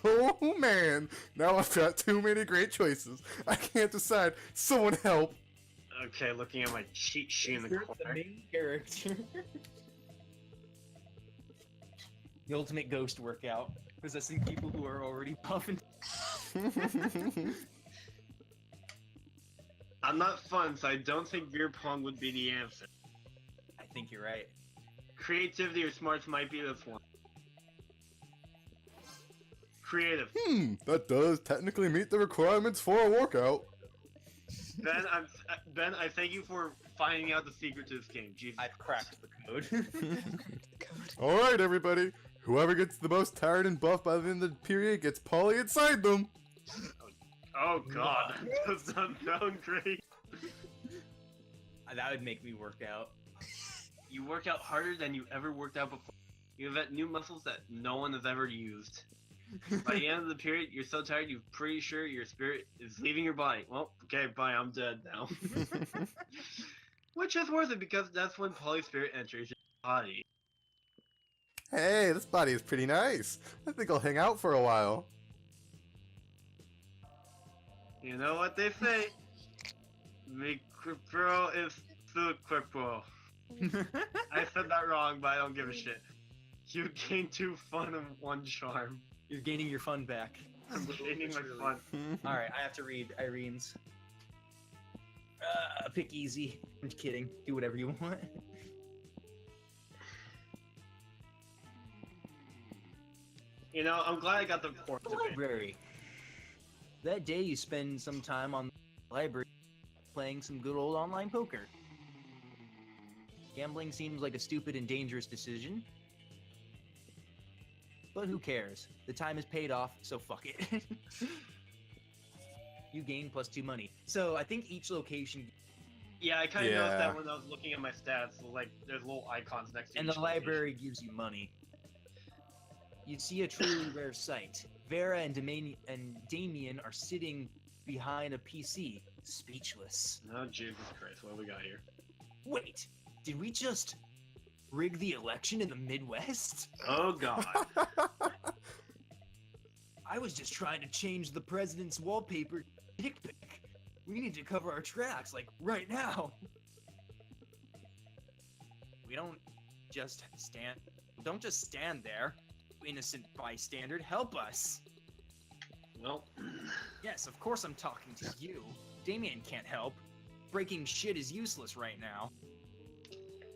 Oh man, now I've got too many great choices. I can't decide. Someone help. Okay, looking at my cheat sheet in the You're the corner. main character. The ultimate ghost workout. Possessing people who are already puffing. I'm not fun, so I don't think beer pong would be the answer. I think you're right. Creativity or smarts might be this one. Creative. That does technically meet the requirements for a workout. Ben, I thank you for finding out the secret to this game. Jesus. I've cracked the code. Alright, everybody. Whoever gets the most tired and buff by the end of the period gets Polly inside them. Oh god, that does not sound great. That would make me work out. You work out harder than you ever worked out before. You have new muscles that no one has ever used. By the end of the period, you're so tired you're pretty sure your spirit is leaving your body. Well, okay, bye, I'm dead now. Which is worth it because that's when Polly's spirit enters your body. Hey, this body is pretty nice. I think I'll hang out for a while. You know what they say? The quick bro is the quick bro. I said that wrong, but I don't give a shit. You gain 2 fun and 1 charm. You're gaining your fun back. I'm gaining my fun. Alright, I have to read Irene's. Pick easy. I'm just kidding. Do whatever you want. You know, I'm glad I got the report today. Library. That day you spend some time on the library playing some good old online poker. Gambling seems like a stupid and dangerous decision. But who cares? The time is paid off, so fuck it. You gain +2 money. So I think each location Yeah, I kind of noticed Yeah. that when I was looking at my stats. So, like, there's little icons next to and each the location. library gives you money. You see a truly rare sight. Vera and Damien are sitting behind a PC, speechless. Oh, Jesus Christ, what do we got here? Wait, did we just rig the election in the Midwest? Oh, God. I was just trying to change the president's wallpaper dick pic. We need to cover our tracks, like, right now. We don't just stand there. Innocent bystander, help us. Well, Yes, of course I'm talking to you. Damien can't help. Breaking shit is useless right now.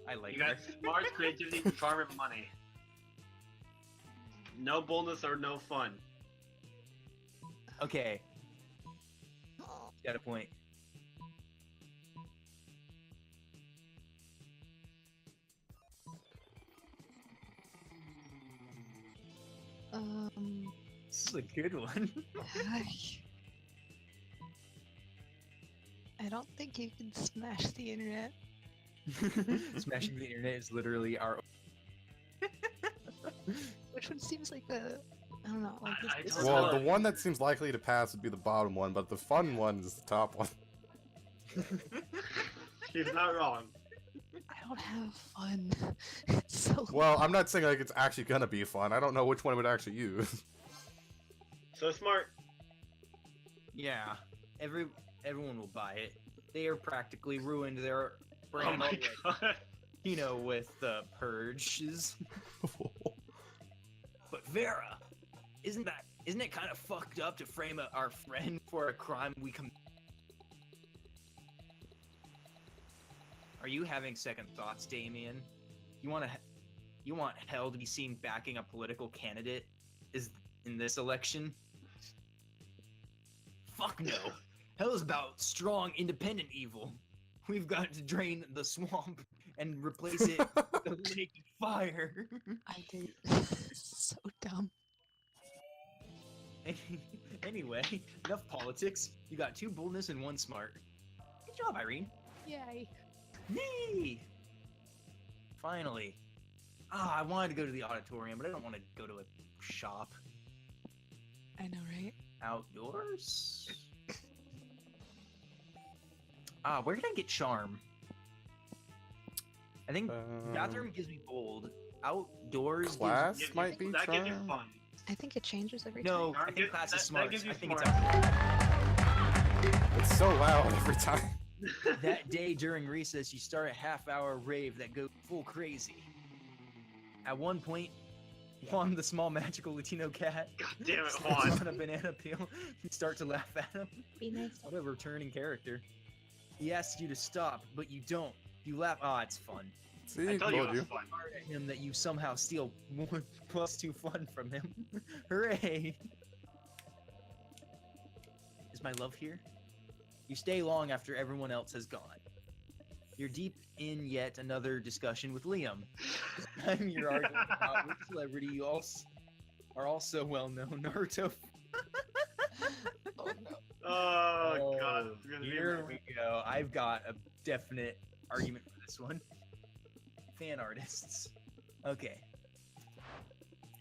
I like you got her. smart creativity, charm, and money. No boldness or no fun. Okay. Got a point. This is a good one. I don't think you can smash the internet. Smashing the internet is literally our. Which one seems like a, I don't know, like I this don't is know. Well, the one that seems likely to pass would be the bottom one, but the fun one is the top one. He's not wrong. I don't have fun. It's so Well, I'm not saying like it's actually gonna be fun. I don't know which one I would actually use. So smart. Yeah, everyone will buy it. They are practically ruined their Oh brand my already. god. You know, with the purges. But Vera, isn't it kind of fucked up to frame our friend for a crime we commit? Are you having second thoughts, Damien? You want hell to be seen backing a political candidate in this election? Fuck no. Hell is about strong, independent evil. we've got to drain the swamp and replace it with a lake of fire. I did. So dumb. Anyway, enough politics. You got 2 boldness and 1 smart. Good job, Irene. Yay. Yay! Finally. I wanted to go to the auditorium, but I don't want to go to a shop. I know, right? Outdoors? Where can I get charm? I think bathroom gives me bold. Outdoors Class gives might be That gives you charm. fun. I think it changes every No, time. I think class is That smart. gives you I think smart. It's so loud every time. it's that day during recess, you start a half-hour rave that goes full crazy. At one point, Juan, the small magical Latino cat, God damn it, steps Juan. on a banana peel. You start to laugh at him. Be nice. What a returning character. He asks you to stop, but you don't. You laugh. It's fun. See, I told you it told was you. fun. Hard at him that you somehow steal 1 + 2 fun from him. Hooray! Is my love here? You stay long after everyone else has gone. You're deep in yet another discussion with Liam. This time you're arguing about which celebrity you are also well known, Naruto. Oh no. Oh, God. It's gonna be Here amazing. we go. I've got a definite argument for this one. Fan artists. Okay.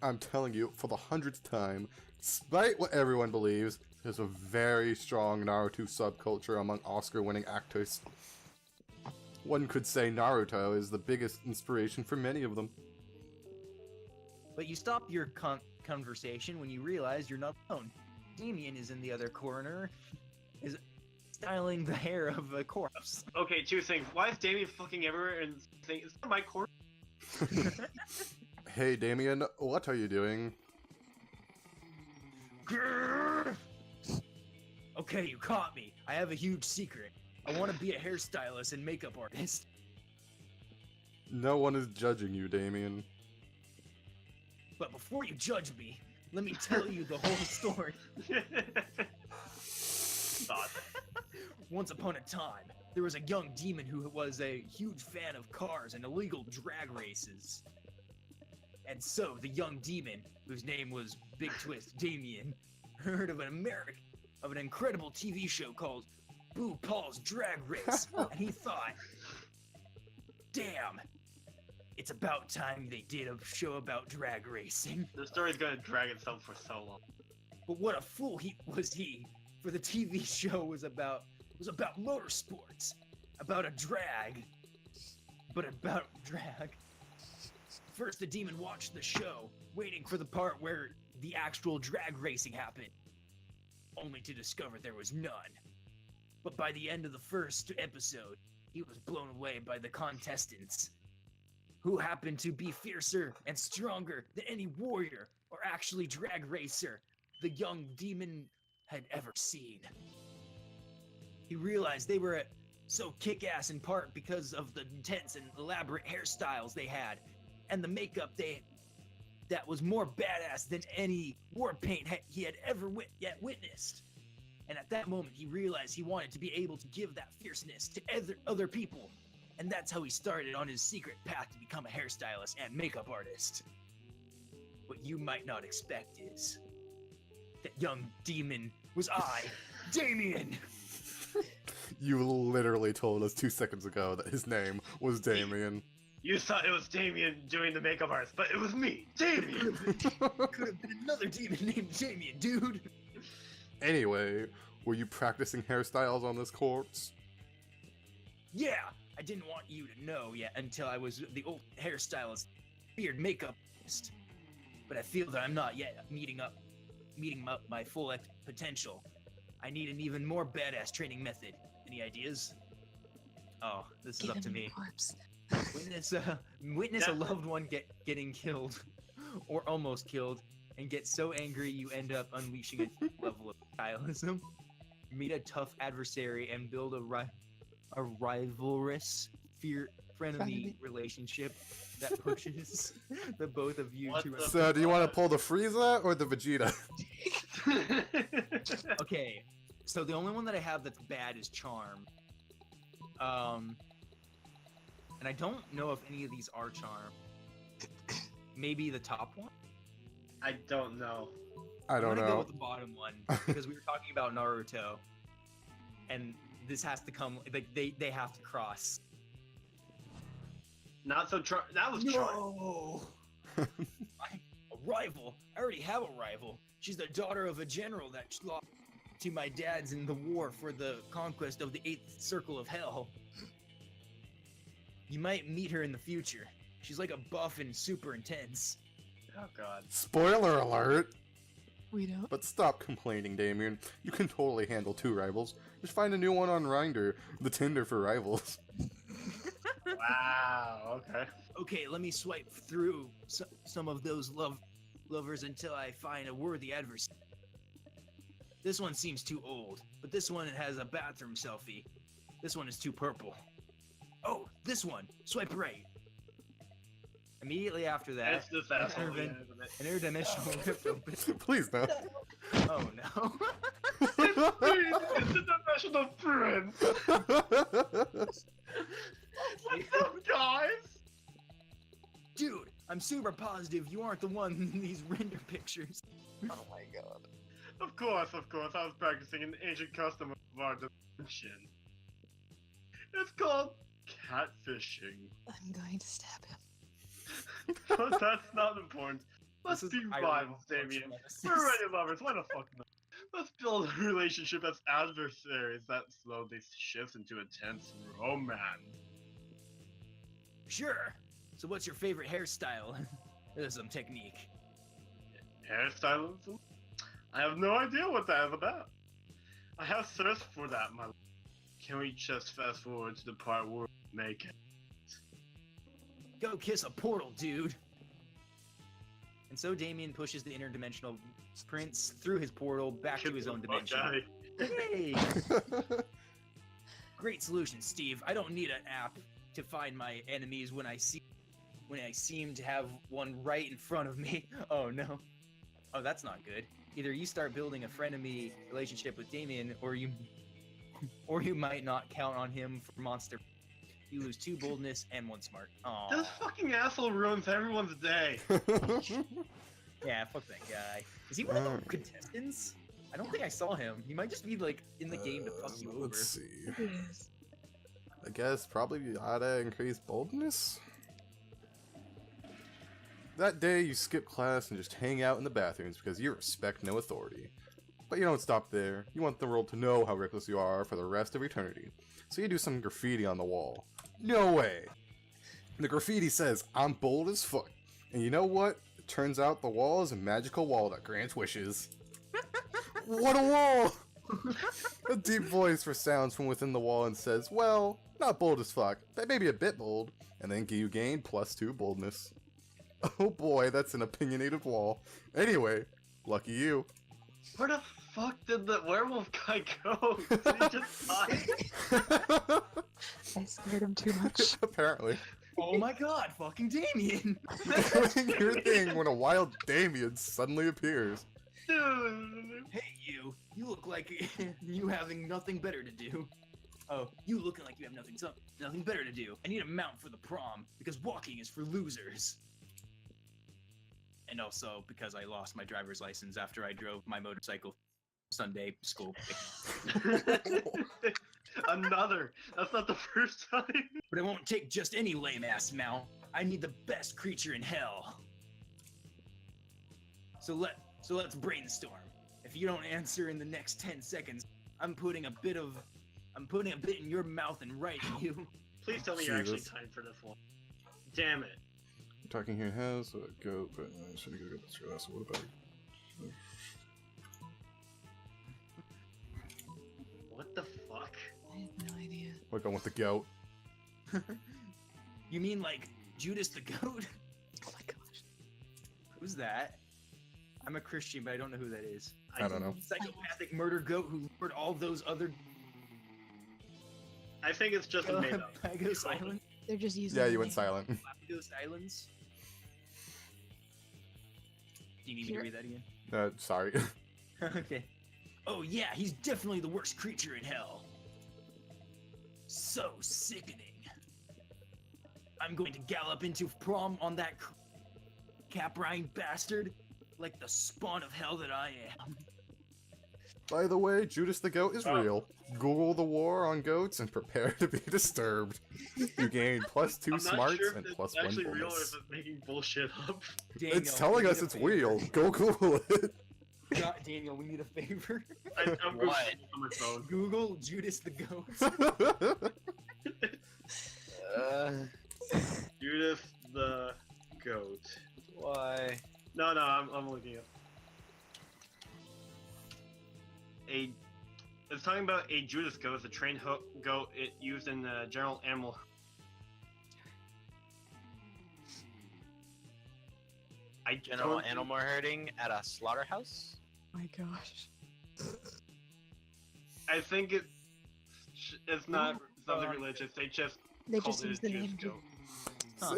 I'm telling you, for the 100th time, despite what everyone believes, there's a very strong Naruto subculture among Oscar-winning actors. One could say Naruto is the biggest inspiration for many of them. But you stop your conversation when you realize you're not alone. Damien is in the other corner, is styling the hair of a corpse. Okay, 2 things. Why is Damien fucking everywhere and saying, is that my corpse? Hey Damien, what are you doing? Grrr! Okay, you caught me. I have a huge secret. I want to be a hairstylist and makeup artist. No one is judging you, Damien. But before you judge me, let me tell you the whole story. Thought. Once upon a time, there was a young demon who was a huge fan of cars and illegal drag races. And so the young demon, whose name was Big Twist Damien, heard of an incredible TV show called Boo Paul's Drag Race, and he thought, damn, it's about time they did a show about drag racing. The story's gonna drag itself for so long. But what a fool was he, for the TV show was about motorsports, about a drag, but about drag. First, the demon watched the show, waiting for the part where the actual drag racing happened, only to discover there was none. But by the end of the first episode, he was blown away by the contestants, who happened to be fiercer and stronger than any warrior or actually drag racer the young demon had ever seen. He realized they were so kick-ass in part because of the intense and elaborate hairstyles they had, and the makeup that was more badass than any war paint he had ever yet witnessed. And at that moment, he realized he wanted to be able to give that fierceness to other people. And that's how he started on his secret path to become a hairstylist and makeup artist. What you might not expect is that young demon was I, Damien! You literally told us 2 seconds ago that his name was Damien. You thought it was Damien doing the makeup arts, but it was me, Damien! Could have been another demon named Damien, dude! Anyway, were you practicing hairstyles on this corpse? Yeah, I didn't want you to know yet until I was the old hairstylist, beard makeup artist. But I feel that I'm not yet meeting up my full potential. I need an even more badass training method. Any ideas? Oh, this is Give up to him me. your corpse. Witness a loved one getting killed, or almost killed, and get so angry you end up unleashing a level of stylism. Meet a tough adversary and build a rivalrous frenemy relationship that pushes the both of you What to. the So, do you want to pull the Frieza or the Vegeta? Okay, so the only one that I have that's bad is Charm. And I don't know if any of these are charmed. Maybe the top one? I don't know. I don't I'm gonna know. go with the bottom one because we were talking about Naruto, and this has to come. Like they have to cross. Not so that was charmed. No. A rival. I already have a rival. She's the daughter of a general that lost to my dad's in the war for the conquest of the 8th circle of hell. You might meet her in the future. She's like a buff and super intense. Oh god. Spoiler alert! We don't. But stop complaining, Damien. You can totally handle 2 rivals. Just find a new one on Grindr, the Tinder for rivals. Wow. Okay. Okay, let me swipe through some of those lovers until I find a worthy adversary. This one seems too old, but this one has a bathroom selfie. This one is too purple. Oh, this one. Swipe right. Immediately after that, It's this asshole. an interdimensional rift opens. Please, no. Oh no. It's a dimensional prince. What's up, guys? Dude, I'm super positive you aren't the one in these render pictures. Oh my god. Of course. I was practicing an ancient custom of our dimension. It's called catfishing. I'm going to stab him. But that's not important. Let's This be is rivals, irony. Damien. We're already lovers. Why the fuck not? Let's build a relationship as adversaries that slowly shifts into a tense romance. Sure. So what's your favorite hairstyle? Some technique. Hairstylism? I have no idea what that is about. I have searched for that, my lord. Can we just fast forward to the part where we make it? Go kiss a portal, dude. And so Damien pushes the interdimensional prince through his portal back to his own dimension. Yay! Great solution, Steve. I don't need an app to find my enemies when I seem to have one right in front of me. Oh no. Oh, that's not good. Either you start building a frenemy relationship with Damien, or you might not count on him for monster. You lose 2 boldness and 1 smart. Aww. This fucking asshole ruins everyone's day. Yeah, fuck that guy. Is he one of the contestants? I don't think I saw him. He might just be like in the game to fuck you over. Let's see. It is. I guess probably you oughta increase boldness? That day you skip class and just hang out in the bathrooms because you respect no authority. But you don't stop there. You want the world to know how reckless you are for the rest of eternity. So you do some graffiti on the wall. No way! The graffiti says, I'm bold as fuck. And you know what? It turns out the wall is a magical wall that grants wishes. What a wall! A deep voice resounds from within the wall and says, well, not bold as fuck, but maybe a bit bold. And then you gain +2 boldness. Oh boy, that's an opinionated wall. Anyway, lucky you. Where the fuck did the werewolf guy go? Did he just die? I scared him too much. Apparently. Oh my god, fucking Damien! Doing your thing when a wild Damien suddenly appears. Dude. Hey you look like you having nothing better to do. Oh, you looking like you have nothing better to do. I need a mount for the prom, because walking is for losers. And also because I lost my driver's license after I drove my motorcycle Sunday school. Another. That's not the first time. But it won't take just any lame-ass mount. I need the best creature in hell. So let's brainstorm. If you don't answer in the next 10 seconds, I'm putting a bit in your mouth and writing you. Please tell me you're actually Jesus. timed for this one. Damn it. Talking here has a goat, but I should have got this grass. What about it? What the fuck? I have no idea. We're going with the goat. You mean like Judas the goat? Oh my gosh. Who's that? I'm a Christian, but I don't know who that is. I don't know. Psychopathic murder goat who lured all those other I think it's just a made up. Galapagos Islands. They're just using. Yeah, the you went name. silent. Galapagos Islands. Do you need me to Here. read that again? Sorry. Okay. Oh yeah, he's definitely the worst creature in hell. so sickening. I'm going to gallop into prom on that Caprine bastard like the spawn of hell that I am. By the way, Judas the Goat is Oh. real. Google the war on goats and prepare to be disturbed. You gain +2 I'm not smarts sure if and it's +1 actually real or if bonus. it's making bullshit up. Daniel, It's telling we us need a it's favor. real. Go Google it. God, Daniel, we need a favor. I'm Googling What? it on my phone. Google Judas the Goat. Judith the Goat. Why? No, I'm looking up. It's talking about a Judas goat, a trained goat it used in the general animal. General animal herding at a slaughterhouse? My gosh. I think it's not something religious. They just They called just it use a the Judas name. goat. Huh.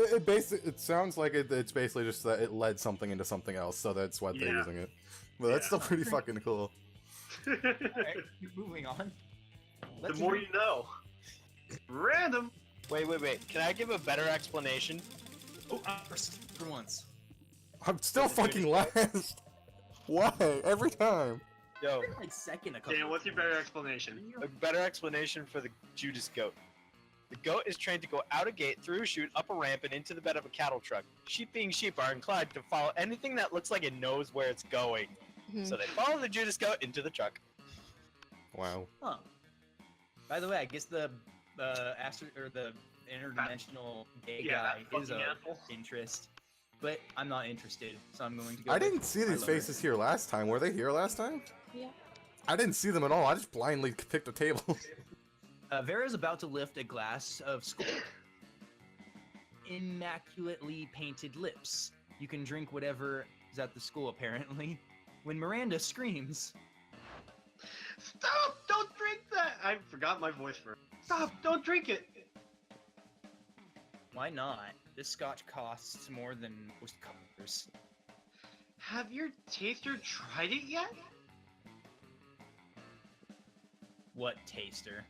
It sounds like it's basically just that it led something into something else, so that's why they're Yeah. using it. But that's Yeah. still pretty fucking cool. Alright, moving on. The more you know. Random. Wait. Can I give a better explanation? Oh, I'm first for once. I'm still fucking last. Why? Every time. Yo, Like second a couple. Dan, what's your better explanation? a better explanation for the Judas goat. The goat is trained to go out a gate, through a chute, up a ramp, and into the bed of a cattle truck. Sheep being sheep are inclined to follow anything that looks like it knows where it's going. So they follow the Judas goat into the truck. Wow. Huh. By the way, I guess the the interdimensional gay Yeah, guy that is fucking of asshole. interest, but I'm not interested, so I'm going to go. I with didn't see my these lover. faces here last time. Were they here last time? Yeah. I didn't see them at all. I just blindly picked a table. Vera's about to lift a glass of skull. Immaculately painted lips. You can drink whatever is at the school, apparently. When Miranda screams, Stop! Don't drink that! I forgot my voice for it. Stop! Don't drink it! "Why not? This scotch costs more than most colors." Have your taster tried it yet? What taster?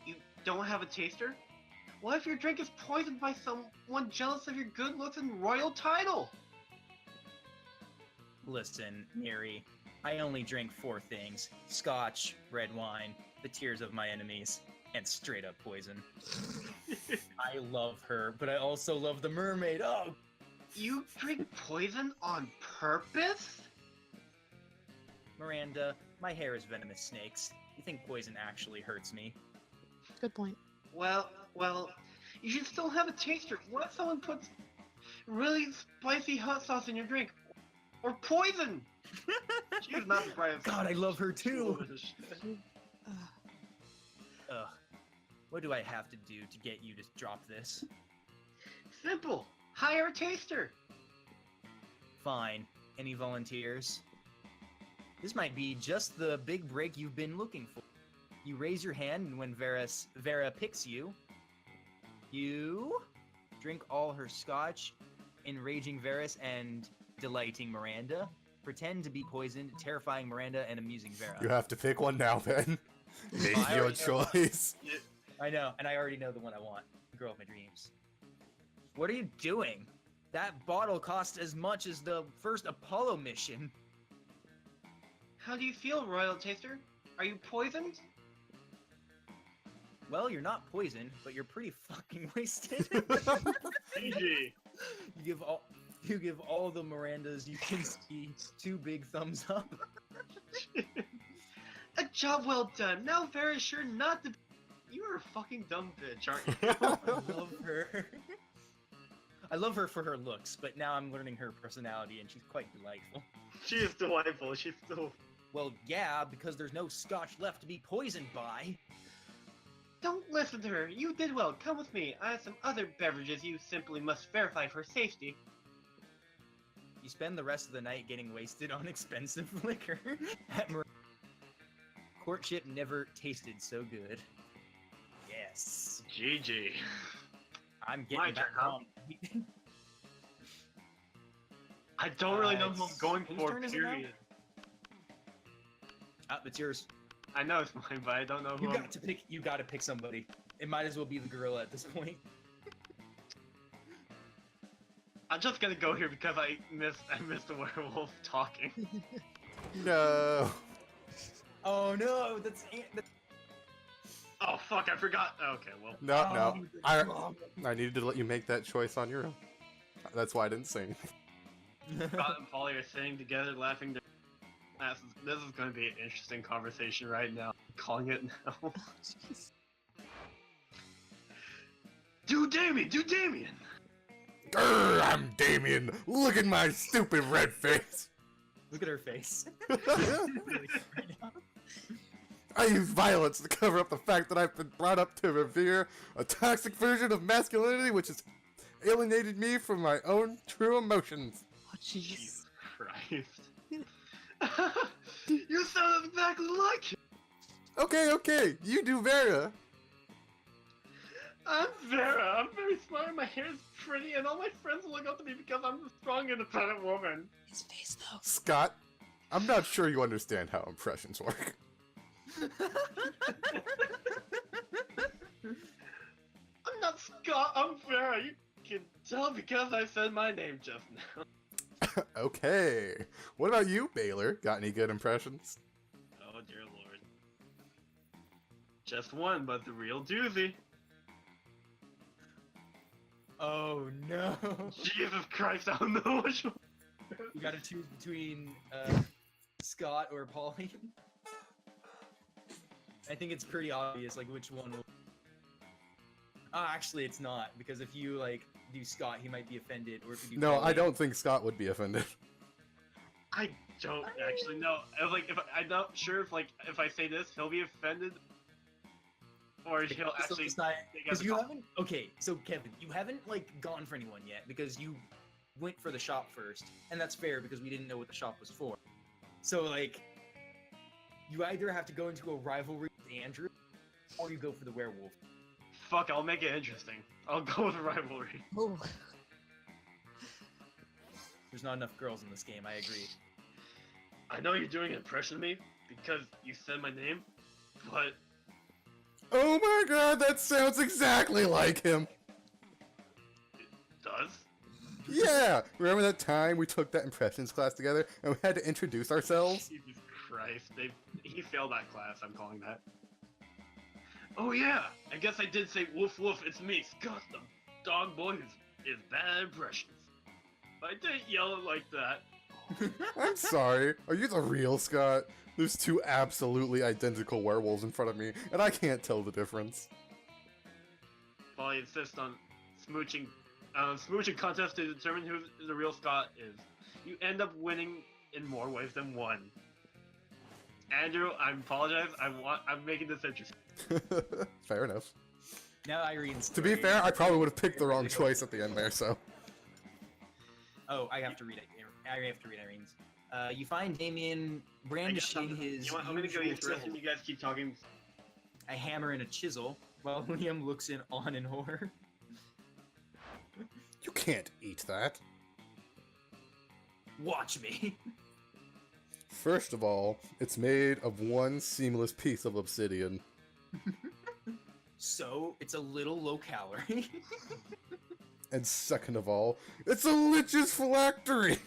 You don't have a taster? What if your drink is poisoned by someone jealous of your good looks and royal title? Listen, Mary, I only drink 4 things: scotch, red wine, the tears of my enemies, and straight up poison. I love her, but I also love the mermaid. Oh, You drink poison on purpose? Miranda, my hair is venomous snakes. You think poison actually hurts me? Good point. Well, you should still have a taster. What if someone puts really spicy hot sauce in your drink? Or poison? She's not surprised. God, I love her too. Uh, Ugh. What do I have to do to get you to drop this? Simple. Hire a taster. Fine. Any volunteers? This might be just the big break you've been looking for. You raise your hand, and when Vera picks you, you drink all her scotch, enraging Varys and delighting Miranda. Pretend to be poisoned, terrifying Miranda and amusing Vera. You have to pick one now, Ben. Make I your already know. choice. I know, and I already know the one I want. The girl of my dreams. What are you doing? That bottle cost as much as the first Apollo mission. How do you feel, Royal Taster? Are you poisoned? Well, you're not poisoned, but you're pretty fucking wasted. GG. You give all the Mirandas you can see 2 big thumbs up. A job well done. Now very sure not to. You are a fucking dumb bitch, aren't you? I love her. I love her for her looks, but now I'm learning her personality, and she's quite delightful. She is delightful. She's still. Well, yeah, because there's no scotch left to be poisoned by. Don't listen to her. You did well. Come with me. I have some other beverages you simply must verify for safety. You spend the rest of the night getting wasted on expensive liquor at Courtship never tasted so good. Yes. GG. I'm My getting back turn, huh? on. I don't really know who I'm going Whose for, turn is it now? period. Ah, it's yours. I know it's mine, but I don't know who. You got to pick. You got to pick somebody. It might as well be the gorilla at this point. I'm just gonna go here because I missed the werewolf talking. No. Oh no, that's Oh fuck! I forgot. Okay, well. No. I Oh. needed to let you make that choice on your own. That's why I didn't sing. Scott and Polly are sitting together, laughing. This is going to be an interesting conversation right now. I'm calling it now. Oh, jeez. Do Damien! Grr, I'm Damien. Look at my stupid red face. Look at her face. I use violence to cover up the fact that I've been brought up to revere a toxic version of masculinity which has alienated me from my own true emotions. Oh, jeez. Jesus Christ. You sound exactly like him! Okay, you do Vera. I'm Vera, I'm very smart, my hair is pretty, and all my friends look up to me because I'm a strong, independent woman. His face, though. Scott, I'm not sure you understand how impressions work. I'm not Scott, I'm Vera. You can tell because I said my name just now. Okay. What about you, Baylor? Got any good impressions? Oh dear lord. Just one, but the real doozy. Oh no. Jesus Christ, I don't know which one. You gotta choose between Scott or Polly. I think it's pretty obvious, like which one will. Actually, it's not because if you like do Scott, he might be offended, or if you do No, Polly, I don't think Scott would be offended. I don't actually know. I'm not sure if I say this, he'll be offended, or he'll actually. Because you haven't. Okay, so Kevin, you haven't like gone for anyone yet because you went for the shop first, and that's fair because we didn't know what the shop was for. So like, you either have to go into a rivalry with Andrew, or you go for the werewolf. Fuck, I'll make it interesting. I'll go with a rivalry. Oh. There's not enough girls in this game. I agree. I know you're doing an impression of me because you said my name, but Oh my god, that sounds exactly like him! it does. Yeah! Remember that time we took that impressions class together and we had to introduce ourselves? Jesus Christ, he failed that class, I'm calling that. Oh yeah, I guess I did say woof woof, it's me, Scott the dog boy who is bad at impressions. But I didn't yell it like that. I'm sorry, are you the real Scott? There's two absolutely identical werewolves in front of me, and I can't tell the difference. Polly insists on smooching contest to determine who the real Scott is. You end up winning in more ways than one. Andrew, I apologize. I'm making this interesting. Fair enough. Now Irene's. To be fair, I probably would have picked the wrong choice at the end there, so. Oh, I have to read it. I have to read Irene's. You find Damien brandishing his. You want, I'm gonna go use the rest and you guys keep talking. A hammer and a chisel, while Liam looks on in horror. You can't eat that. Watch me. First of all, it's made of one seamless piece of obsidian. So, it's a little low calorie. And second of all, it's a lich's phylactery!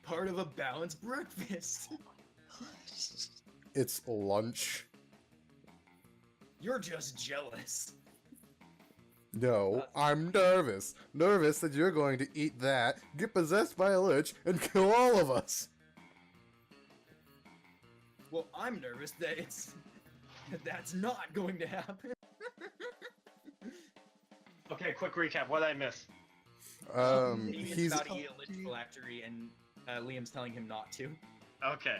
Part of a balanced breakfast. It's lunch. You're just jealous. No, I'm nervous. Nervous that you're going to eat that, get possessed by a lich, and kill all of us. Well, I'm nervous that that's not going to happen. Okay, quick recap. What did I miss? Damien's He's about to eat a lich phylactery, and Liam's telling him not to. Okay.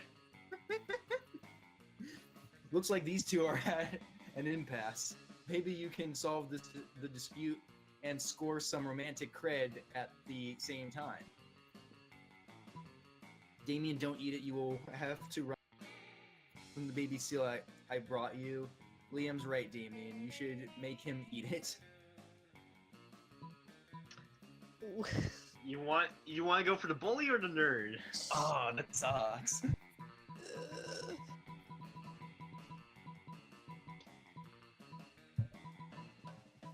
Looks like these two are at an impasse. Maybe you can solve the dispute and score some romantic cred at the same time. Damien, don't eat it. You will have to run from the baby seal I brought you. Liam's right, Damien. You should make him eat it. Ooh. You want to go for the bully or the nerd? Oh, that sucks.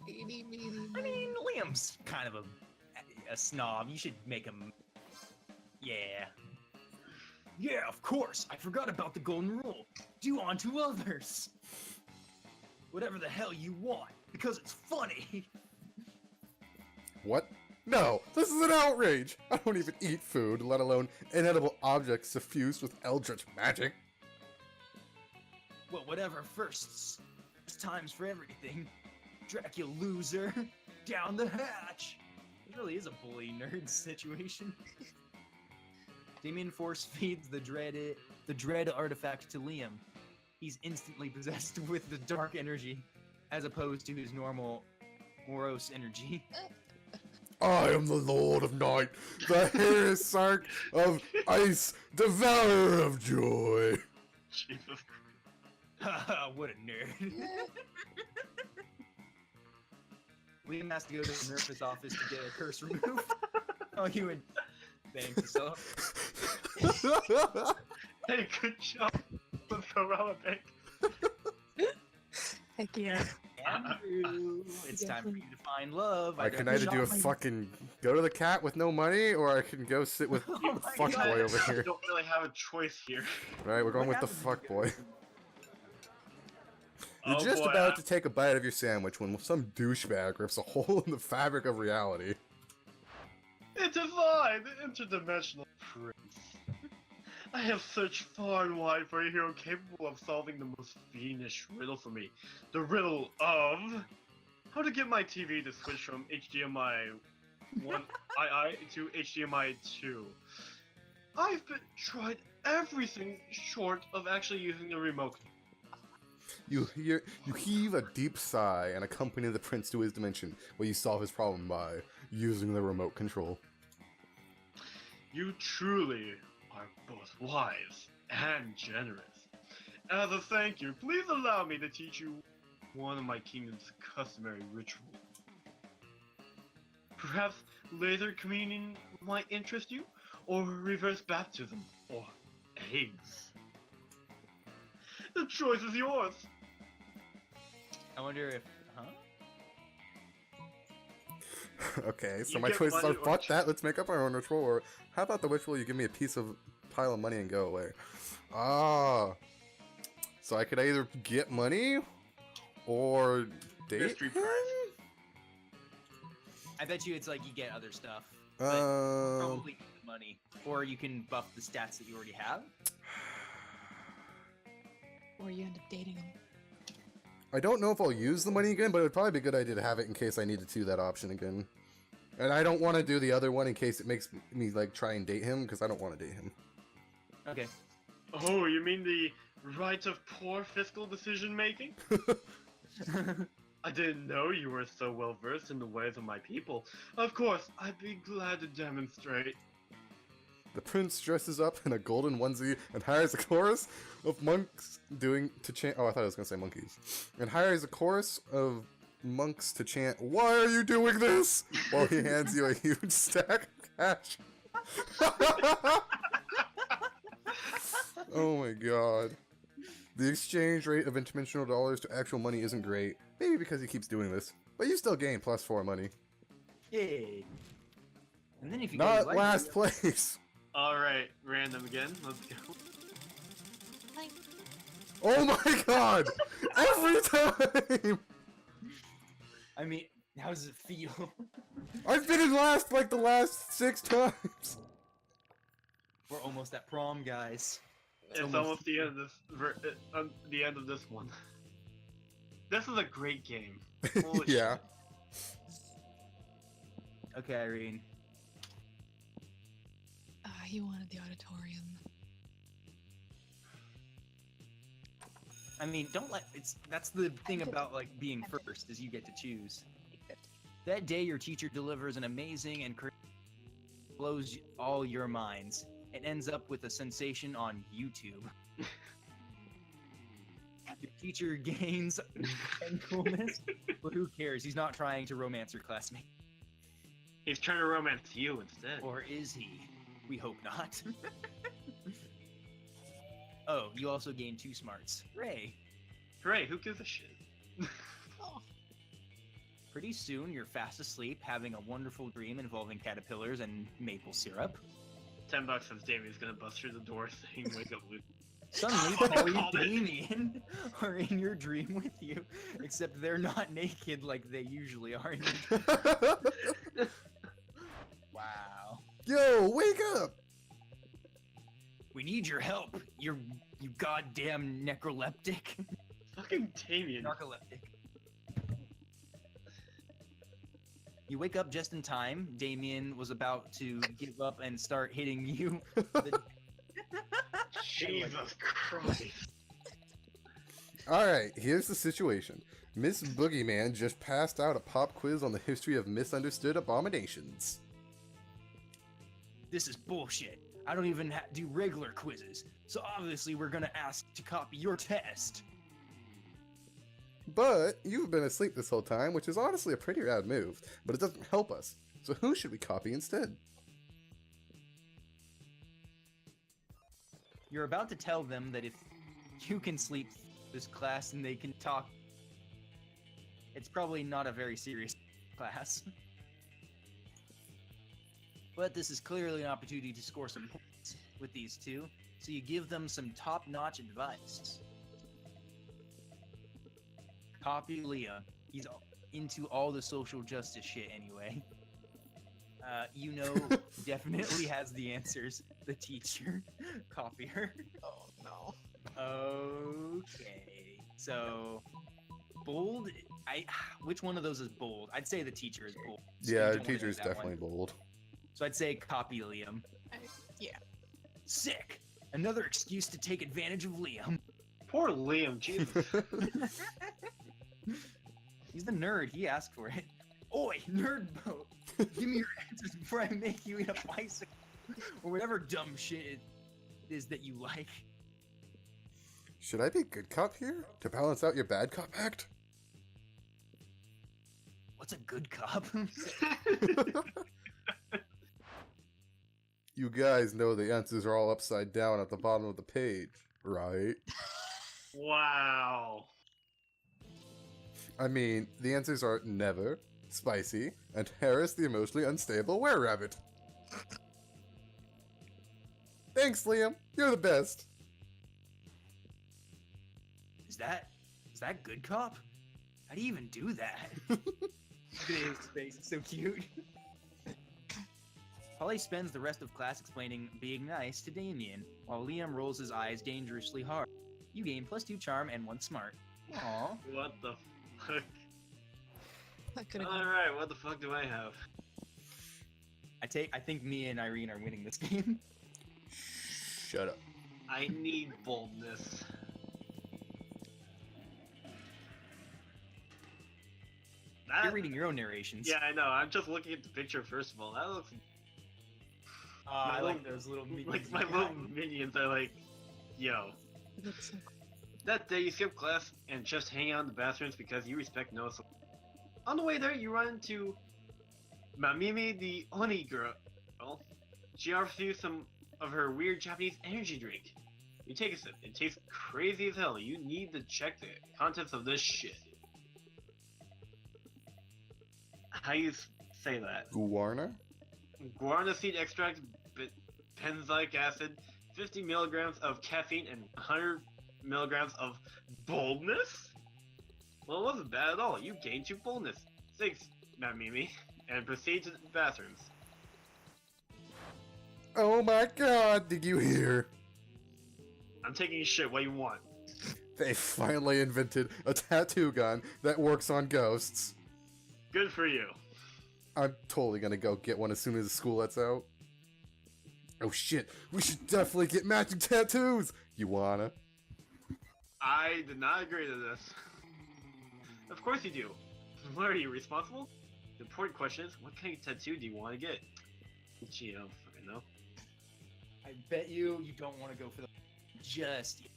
I mean, Liam's kind of a snob. You should make him. Yeah. Yeah, of course. I forgot about the golden rule. Do unto others. Whatever the hell you want, because it's funny. What? No, this is an outrage! I don't even eat food, let alone inedible objects suffused with eldritch magic. Well, whatever firsts. There's times for everything. Dracula loser. Down the hatch. It really is a bully nerd situation. Damien force feeds the dread artifact to Liam. He's instantly possessed with the dark energy, as opposed to his normal morose energy. I am the Lord of Night, the hairless sark of ice, devourer of joy. Jesus. Haha, what a nerd. Liam has to go to the nurse's office to get a curse removed. Oh, you would thank yourself. Hey, good job. Let's go relevant. Heck yeah. Andrew, it's time for you to find love. I can either do a fucking go to the cat with no money, or I can go sit with Oh the my fuck God. boy over I here. don't really have a choice here. Right, we're going What with the happened? fuck boy. You're Oh just boy, about to take a bite of your sandwich when some douchebag rips a hole in the fabric of reality. It is I, the interdimensional prince. I have searched far and wide for a hero capable of solving the most fiendish riddle for me. The riddle of how to get my TV to switch from HDMI 1II to HDMI 2. I've tried everything short of actually using the remote. You heave a deep sigh and accompany the prince to his dimension, where you solve his problem by using the remote control. You truly are both wise and generous. As a thank you, please allow me to teach you one of my kingdom's customary rituals. Perhaps laser communion might interest you, or reverse baptism, or eggs. The choice is yours. I wonder if, Okay, so You my get choices money are or fuck that, let's make up our own ritual, or how about the ritual you give me a piece of pile of money and go away? Ah, so I could either get money or date Mystery him? prize. I bet you it's like you get other stuff. But probably need the money. Or you can buff the stats that you already have. Or you end up dating him. I don't know if I'll use the money again, but it would probably be a good idea to have it in case I needed to that option again. And I don't want to do the other one in case it makes me like try and date him, because I don't want to date him. Okay. Oh, you mean the right of poor fiscal decision making? I didn't know you were so well versed in the ways of my people. Of course, I'd be glad to demonstrate. The prince dresses up in a golden onesie and hires a chorus of monks to chant. Oh, I thought I was gonna say monkeys. And hires a chorus of monks to chant, "Why are you doing this?" while he hands you a huge stack of cash. Oh my god. The exchange rate of interdimensional dollars to actual money isn't great. Maybe because he keeps doing this. But you still gain +4 money. Yay. And then if you Not guys last place. Alright, random again, let's go. Like, Oh my god! Every time! I mean, how does it feel? I've been in last like the last 6 times. We're almost at prom, guys. It's almost the end of this. The end of this one. This is a great game. Holy Yeah. Okay, Irene. he wanted the auditorium. I mean, don't let that's the thing about like being first is you get to choose. That day your teacher delivers an amazing and blows all your minds. It ends up with a sensation on YouTube. Your teacher gains and coolness, but who cares? He's not trying to romance your classmate. He's trying to romance you instead. Or is he? We hope not. Oh, you also gained 2 smarts. Hooray! Hooray, who gives a shit? Pretty soon, you're fast asleep, having a wonderful dream involving caterpillars and maple syrup. $10 since Damien's gonna bust through the door saying wake up Luke. Suddenly, I Polly and called it. Damien are in your dream with you, except they're not naked like they usually are. In your dream. Wow. Yo, wake up! We need your help. You goddamn necroleptic. Fucking Damien. Narcoleptic. You wake up just in time. Damien was about to give up and start hitting you. Jesus Christ. Alright, here's the situation. Miss Boogeyman just passed out a pop quiz on the history of misunderstood abominations. This is bullshit. I don't even do regular quizzes, so obviously we're gonna ask to copy your test. But you've been asleep this whole time, which is honestly a pretty rad move, but it doesn't help us. So who should we copy instead? You're about to tell them that if you can sleep this class and they can talk, it's probably not a very serious class. But this is clearly an opportunity to score some points with these two, so you give them some top-notch advice. Copy Leah. He's into all the social justice shit anyway. You know, definitely has the answers. The teacher. Copy her. Oh no. Okay. So, bold. Which one of those is bold? I'd say the teacher is bold. So you Yeah, don't wanna do teacher's that one. definitely bold. So I'd say copy Liam. Yeah. Sick. Another excuse to take advantage of Liam. Poor Liam, Jesus. He's the nerd. He asked for it. Oi, nerd boat. Give me your answers before I make you eat a bicycle. Or whatever dumb shit it is that you like. Should I be good cop here to balance out your bad cop act? What's a good cop? You guys know the answers are all upside down at the bottom of the page, right? Wow. I mean, the answers are never, spicy, and Harris the emotionally unstable were-rabbit. Thanks, Liam. You're the best. Is that good cop? How do you even do that? Look at his face, it's so cute. Polly spends the rest of class explaining being nice to Damien, while Liam rolls his eyes dangerously hard. You gain +2 charm and 1 smart. Aww. What the fuck? I could have. Alright, what the fuck do I have? I think me and Irene are winning this game. Shut up. I need boldness. That, You're reading your own narrations. yeah, I know. I'm just looking at the picture first of all. That looks I my like little- those little minions. like my little minions are like, yo. That day you skip class and just hang out in the bathrooms because you respect no. On the way there, you run into Mamimi the Oni girl. She offers you some of her weird Japanese energy drink. You take a sip. It tastes crazy as hell. You need to check the contents of this shit. How you say that? Guarna? Guarana seed extract, benzoic acid, 50 milligrams of caffeine, and 100 milligrams of boldness? Well, it wasn't bad at all. You gained 2 boldness. 6, Mamimi, and proceed to the bathrooms. Oh my god, did you hear? I'm taking a shit. What do you want? They finally invented a tattoo gun that works on ghosts. Good for you. I'm totally gonna go get one as soon as the school lets out. Oh shit, we should definitely get matching tattoos! You wanna? I did not agree to this. Of course you do. What are you, responsible? The important question is, what kind of tattoo do you want to get? Gee, I don't fucking know. I bet you don't want to go for the just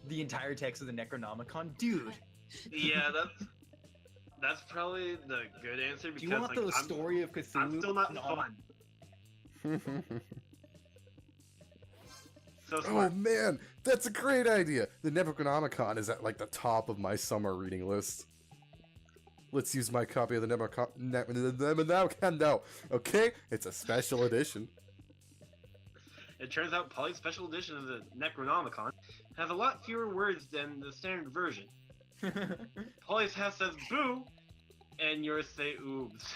the entire text of the Necronomicon, dude. Yeah, that's... That's probably the good answer Do because you want the story of Cthulhu? I'm still not No. fun. So Oh smart. man, that's a great idea. The Necronomicon is at like the top of my summer reading list. Let's use my copy of the Necronomicon now. Okay, it's a special edition. It turns out Polly's special edition of the Necronomicon has a lot fewer words than the standard version. Polly's half says boo, and yours say oops.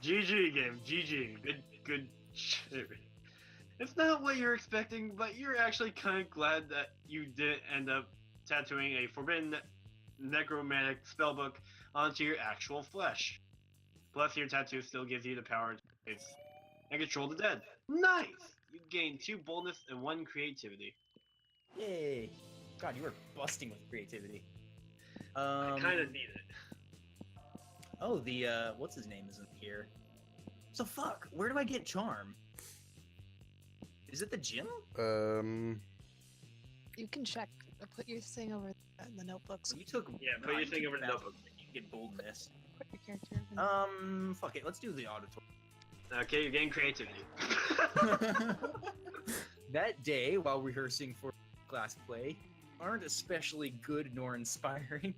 GG game, GG. Good shit. It's not what you're expecting, but you're actually kind of glad that you didn't end up tattooing a forbidden necromantic spellbook onto your actual flesh. Plus, your tattoo still gives you the power to face and control the dead. Nice! You gain 2 boldness and 1 creativity. Yay! God, you were busting with creativity. I kind of need it. Oh, the what's his name isn't here. So fuck. Where do I get charm? Is it the gym? You can check. Put your thing over the notebooks. You took. Yeah, put your thing over the notebook. You get boldness. Put your character over Fuck it. Let's do the auditory. Okay, you're getting creativity. That day, while rehearsing for class play, aren't especially good nor inspiring.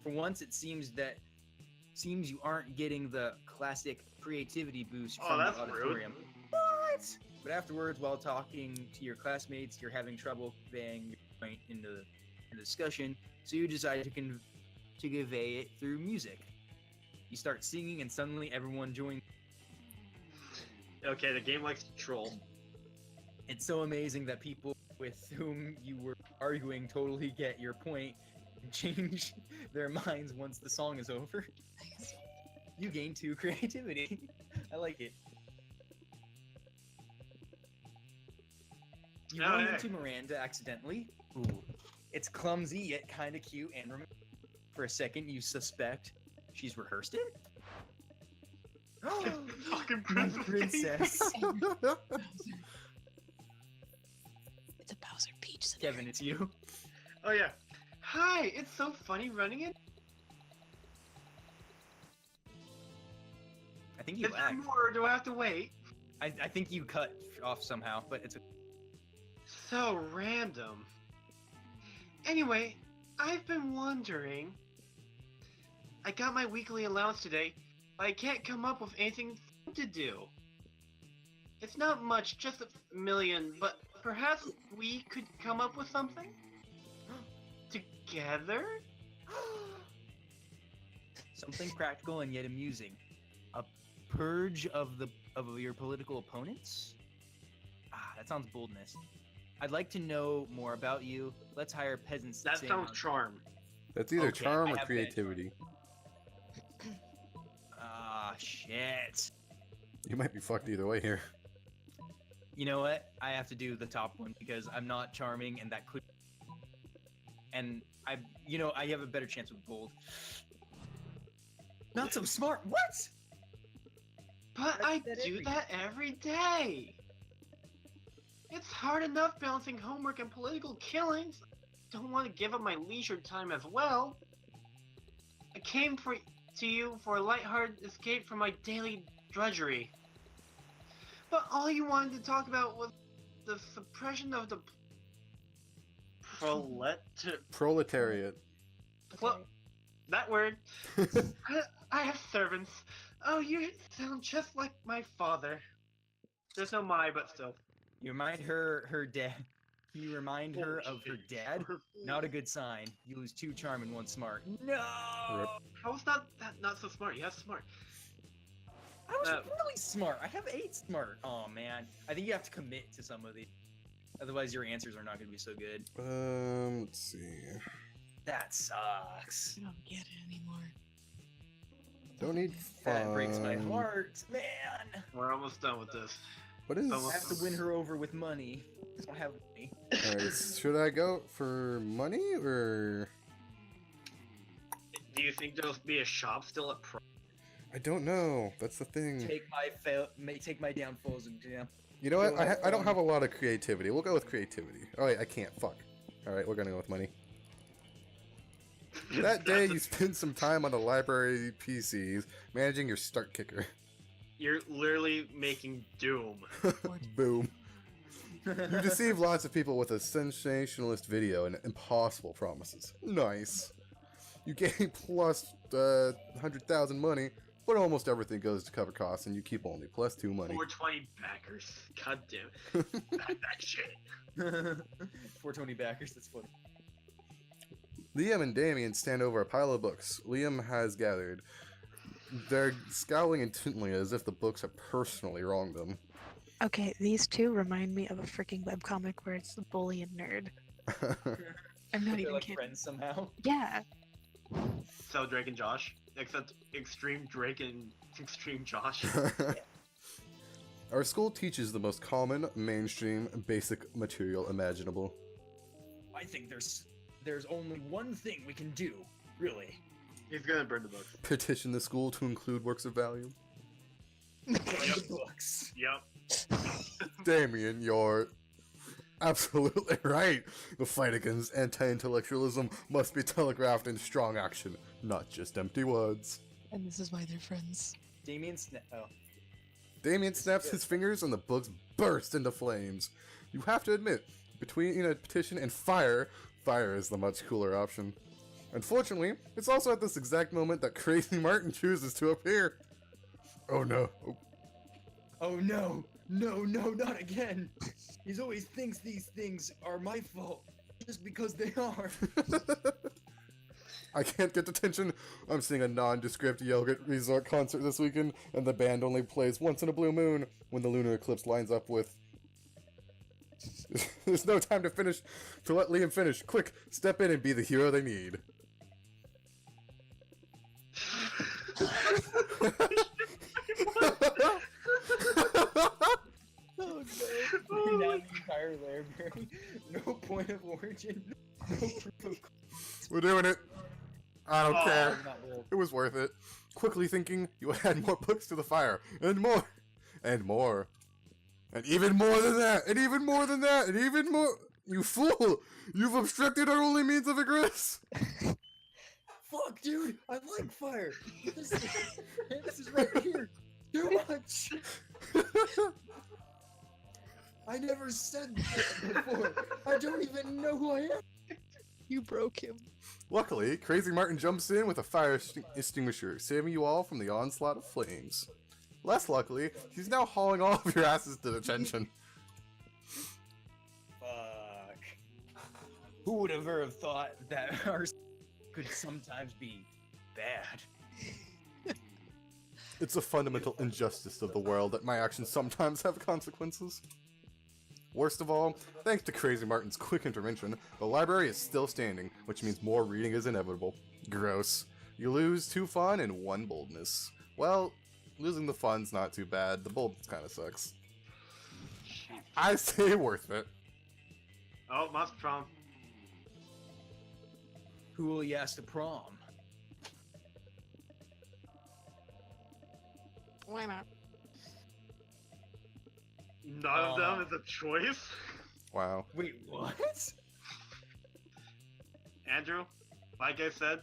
For once, it seems you aren't getting the classic creativity boost Oh, from the that's auditorium. rude. What? But afterwards, while talking to your classmates, you're having trouble conveying your point in the discussion, so you decide to convey it through music. You start singing, and suddenly everyone joins. Okay, the game likes to troll. It's so amazing that people with whom you were arguing totally get your point and change their minds once the song is over. Nice. You gain 2 creativity. I like it. You Oh, run yeah. into Miranda accidentally. Ooh. It's clumsy yet kind of cute and for a second you suspect she's rehearsed it. Fucking My princess. princess. It's a Bowser Peach scenario. Kevin, it's you. Oh yeah. Hi, it's so funny running it. I think you Is there lagged. more or do I have to wait? I think you cut off somehow, but it's So random. Anyway, I've been wondering. I got my weekly allowance today, but I can't come up with anything to do. It's not much, just a million, but perhaps we could come up with something? Together? something practical and yet amusing. A purge of your political opponents? Ah, that sounds boldness. I'd like to know more about you. Let's hire peasants. to That sing sounds on- charm. That's either Okay, charm I or have creativity. Ah, shit. You might be fucked either way here. You know what? I have to do the top one because I'm not charming, and that could. And I have a better chance with bold. Not so smart. What? But I I do that do every that every day. It's hard enough balancing homework and political killings. Don't want to give up my leisure time as well. I came to you for a lighthearted escape from my daily drudgery. But all you wanted to talk about was the suppression of the Proletariat. that word. I have servants. Oh, you sound just like my father. There's no my, but still. You remind her dad. You remind her of her dad. Not a good sign. You lose 2 charm and 1 smart. No. Rip. How is not so smart? You have smart. I was really smart. I have 8 smart. Oh man. I think you have to commit to some of these. Otherwise, your answers are not going to be so good. Let's see. That sucks. I don't get it anymore. Don't need That breaks my fun. heart, man. We're almost done with this. What is? I have to win her over with money. I don't have money. Alright, should I go for money or? Do you think there'll be a shop still at Prom? I don't know. That's the thing. Take my downfalls and jam. You know what? I don't have a lot of creativity. We'll go with creativity. Oh wait, I can't. Fuck. All right, we're gonna go with money. That day, That's you spent some time on the library PCs managing your start kicker. You're literally making Doom. Boom. You deceive lots of people with a sensationalist video and impossible promises. Nice. You gain plus 100,000 money, but almost everything goes to cover costs, and you keep only plus 2 money. 420 backers. God damn it. Back that shit. 420 backers, that's funny. Liam and Damien stand over a pile of books Liam has gathered. They're scowling intently as if the books have personally wronged them. Okay, these two remind me of a freaking webcomic where it's the bully and nerd. I'm not They're even like kidding. friends somehow. Yeah. So Drake and Josh, except Extreme Drake and Extreme Josh. Our school teaches the most common, mainstream, basic material imaginable. I think there's only one thing we can do, really. He's gonna burn the books. Petition the school to include works of value. Burn the books. Yep. Damien, you're absolutely right. The fight against anti-intellectualism must be telegraphed in strong action, not just empty words. And this is why they're friends. Damien Damien snaps his fingers and the books burst into flames. You have to admit, between a petition and fire is the much cooler option. Unfortunately, it's also at this exact moment that Crazy Martin chooses to appear. Oh no. Oh no! No, not again! He always thinks these things are my fault, just because they are. I can't get detention. I'm seeing a nondescript yoga resort concert this weekend, and the band only plays once in a blue moon when the lunar eclipse lines up with... There's no time to let Liam finish. Quick, step in and be the hero they need. Oh no! Now the entire library. No point of origin. No proof of. We're doing it. I don't care. Not real. It was worth it. Quickly thinking, you add more books to the fire, and more, and more, and even more than that, and even more than that, and even more. You fool! You've obstructed our only means of egress. Fuck, dude! I like fire. This is right here. Too much. I never said that before. I don't even know who I am. You broke him. Luckily, Crazy Martin jumps in with a fire extinguisher, saving you all from the onslaught of flames. Less luckily, he's now hauling all of your asses to detention. Fuck. Who would ever have thought that ours could sometimes be bad? It's a fundamental injustice of the world that my actions sometimes have consequences. Worst of all, thanks to Crazy Martin's quick intervention, the library is still standing, which means more reading is inevitable. Gross. You lose 2 fun and 1 boldness. Well, losing the fun's not too bad, the boldness kinda sucks. I say worth it. Oh, must prom. Who will you ask to prom? Why not? None of them is a choice? Wow. Wait, what? Andrew, like I said,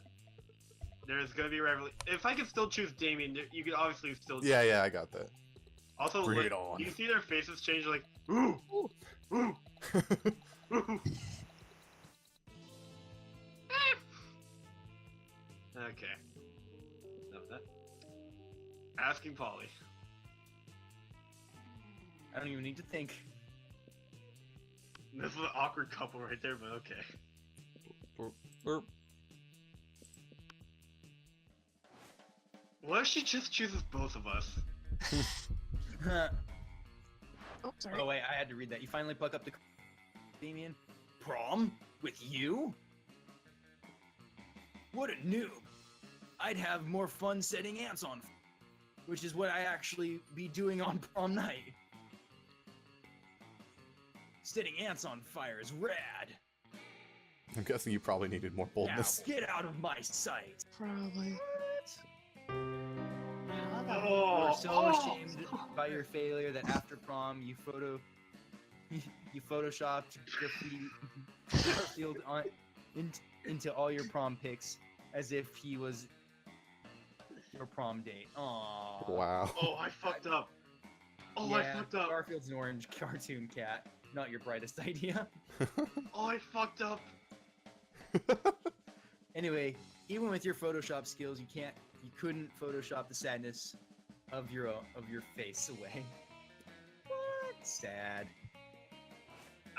there's gonna be rivalry. If I could still choose Damien, you could obviously still choose. Yeah, I got that. Also, Bring like, it on. you see their faces change, like, ooh, ooh, ooh, ooh. Okay. Enough of that. Asking Polly. I don't even need to think. This is an awkward couple right there, but okay. What if she just chooses both of us? Oh, sorry. Oh wait, I had to read that. You finally pluck up the Damien? Prom? With you? What a noob. I'd have more fun setting ants on fire, which is what I actually be doing on prom night. Setting ants on fire is rad. I'm guessing you probably needed more boldness. Now, get out of my sight. Probably. We're so ashamed by your failure that after prom you photoshopped graffiti Garfield into all your prom pics as if he was your prom date. Aww. Wow. Oh, I fucked up. Oh, I fucked up. Garfield's an orange cartoon cat. Not your brightest idea. Oh, I fucked up. Anyway, even with your Photoshop skills, you couldn't Photoshop the sadness of your face away. What? Sad.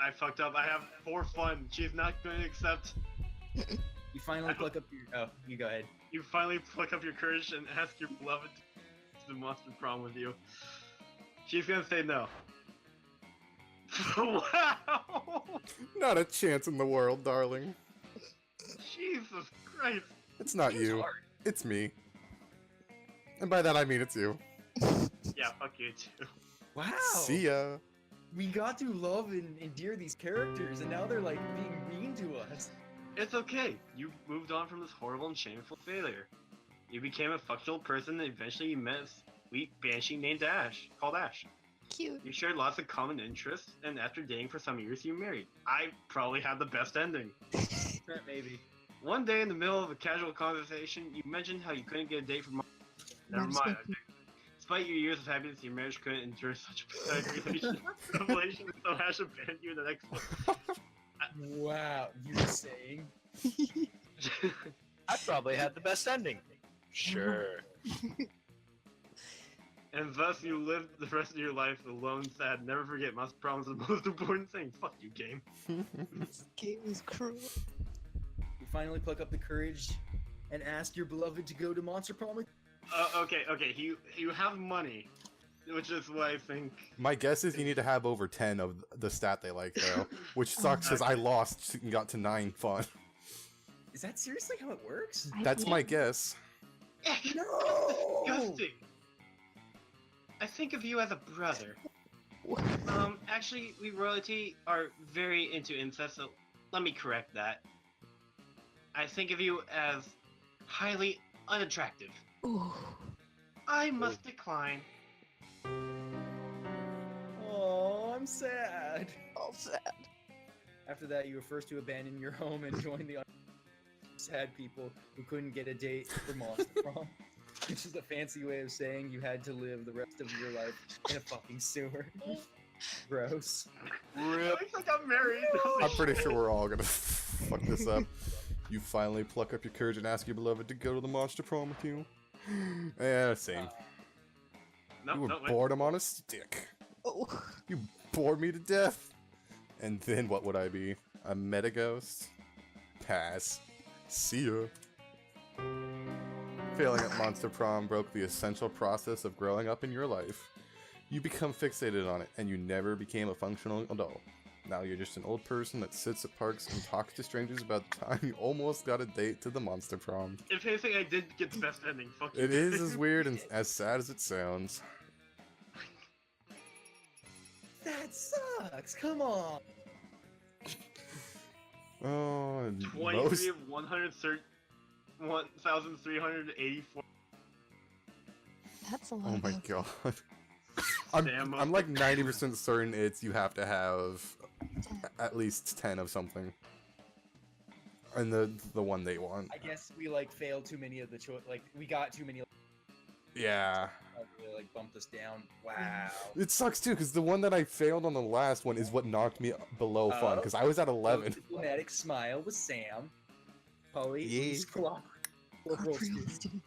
I fucked up. I have for fun. She's not going to accept. You finally pluck up your. Oh, you go ahead. You finally pluck up your courage and ask your beloved to the monster prom with you. She's gonna say no. Wow! Not a chance in the world, darling. Jesus Christ! It's not Seems you. hard. It's me. And by that I mean it's you. Yeah, fuck you too. Wow. See ya. We got to love and endear these characters, and now they're like being mean to us. It's okay. You moved on from this horrible and shameful failure. You became a functional person, and eventually you met a sweet banshee named called Ash. Cute. You shared lots of common interests, and after dating for some years, you married. I probably had the best ending. Maybe. One day in the middle of a casual conversation, you mentioned how you couldn't get a date for months. Never mind. I think. Despite your years of happiness, your marriage couldn't endure such a pathetic revelation, so Ash abandoned you in the next month. Wow, you're saying? I probably had the best ending. Sure. And thus you lived the rest of your life alone, sad. Never forget, must promise the most important thing. Fuck you, game. This game is cruel. You finally pluck up the courage and ask your beloved to go to Monster Prom with Okay. You have money, which is what I think. My guess is you need to have over 10 of the stat they like, though. Which sucks because I lost and got to 9 fun. Is that seriously how it works? That's my guess. No! Disgusting. I think of you as a brother. Actually, we royalty are very into incest, so let me correct that. I think of you as highly unattractive. Ooh. I must decline. Oh, I'm sad. All sad. After that, you were forced to abandon your home and join the sad people who couldn't get a date for Monster Prom. Which is a fancy way of saying you had to live the rest of your life in a fucking sewer. Gross. Rip. I got married. I'm pretty sure we're all gonna fuck this up. You finally pluck up your courage and ask your beloved to go to the monster prom with you. Yeah, same. You were bored him on a stick. Oh. You bored me to death. And then what would I be? A metaghost? Pass. See ya. Failing at Monster Prom broke the essential process of growing up in your life. You become fixated on it, and you never became a functional adult. Now you're just an old person that sits at parks and talks to strangers about the time you almost got a date to the Monster Prom. If anything, I did get the best ending. Fuck you. It is as weird and as sad as it sounds. That sucks. Come on. Oh, and 23 of 1,384. That's a lot. Oh my though. god. Damn, I'm like 90% certain you have to have at least 10 of something. And the one they want. I guess we like failed too many of the we got too many. Yeah. Really, like bumped us down. Wow. It sucks too, because the one that I failed on the last one is what knocked me below fun, because I was at 11. Diplomatic smile with Sam. Polly. Yeah. Gabriel student.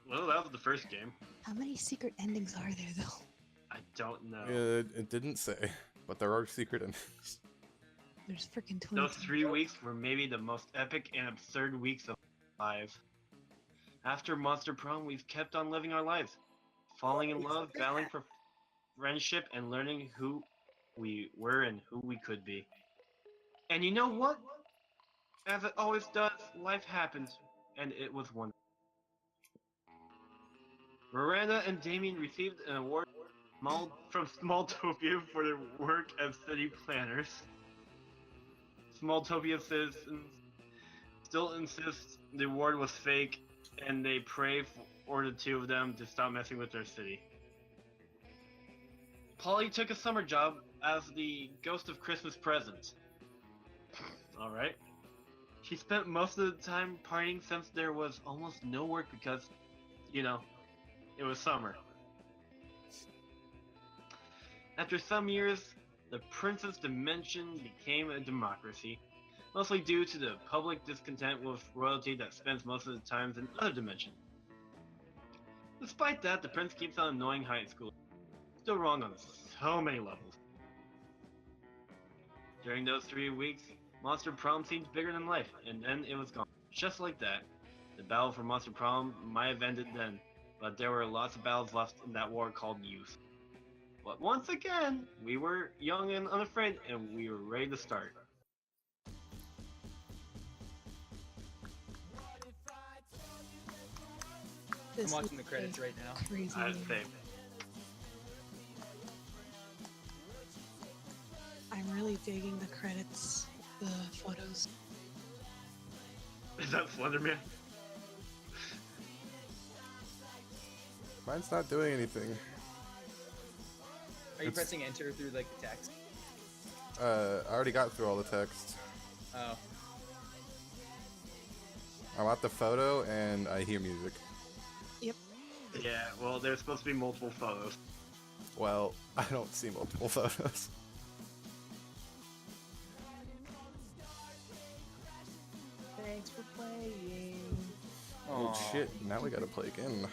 Well, that was the first game. How many secret endings are there though? I don't know. It didn't say, but there are secret endings. There's freaking 20. Those 3 weeks were maybe the most epic and absurd weeks of our lives. After Monster Prom, we've kept on living our lives. Falling in love, battling for friendship, and learning who we were and who we could be. And you know what? As it always does, life happens, and it was wonderful. Miranda and Damien received an award from Smalltopia for their work as city planners. Smalltopia citizens still insist the award was fake, and they pray for the two of them to stop messing with their city. Polly took a summer job as the ghost of Christmas presents. Alright. She spent most of the time partying since there was almost no work because, you know, it was summer. After some years, the Princess Dimension became a democracy, mostly due to the public discontent with royalty that spends most of the time in other dimensions. Despite that, the prince keeps on annoying high school. Still wrong on so many levels. During those 3 weeks, Monster Prom seemed bigger than life, and then it was gone. Just like that. The battle for Monster Prom might have ended then, but there were lots of battles left in that war called youth. But once again, we were young and unafraid, and we were ready to start. I'm This watching the is credits a right now. Crazy. I'd say. I'm really digging the credits, the photos. Is that Slenderman? Mine's not doing anything. Are you It's- pressing enter through like the text? I already got through all the text. Oh, I'm at the photo and I hear music. Yeah, well, there's supposed to be multiple photos. Well, I don't see multiple photos. thanks for playing. Oh shit, now we gotta play again.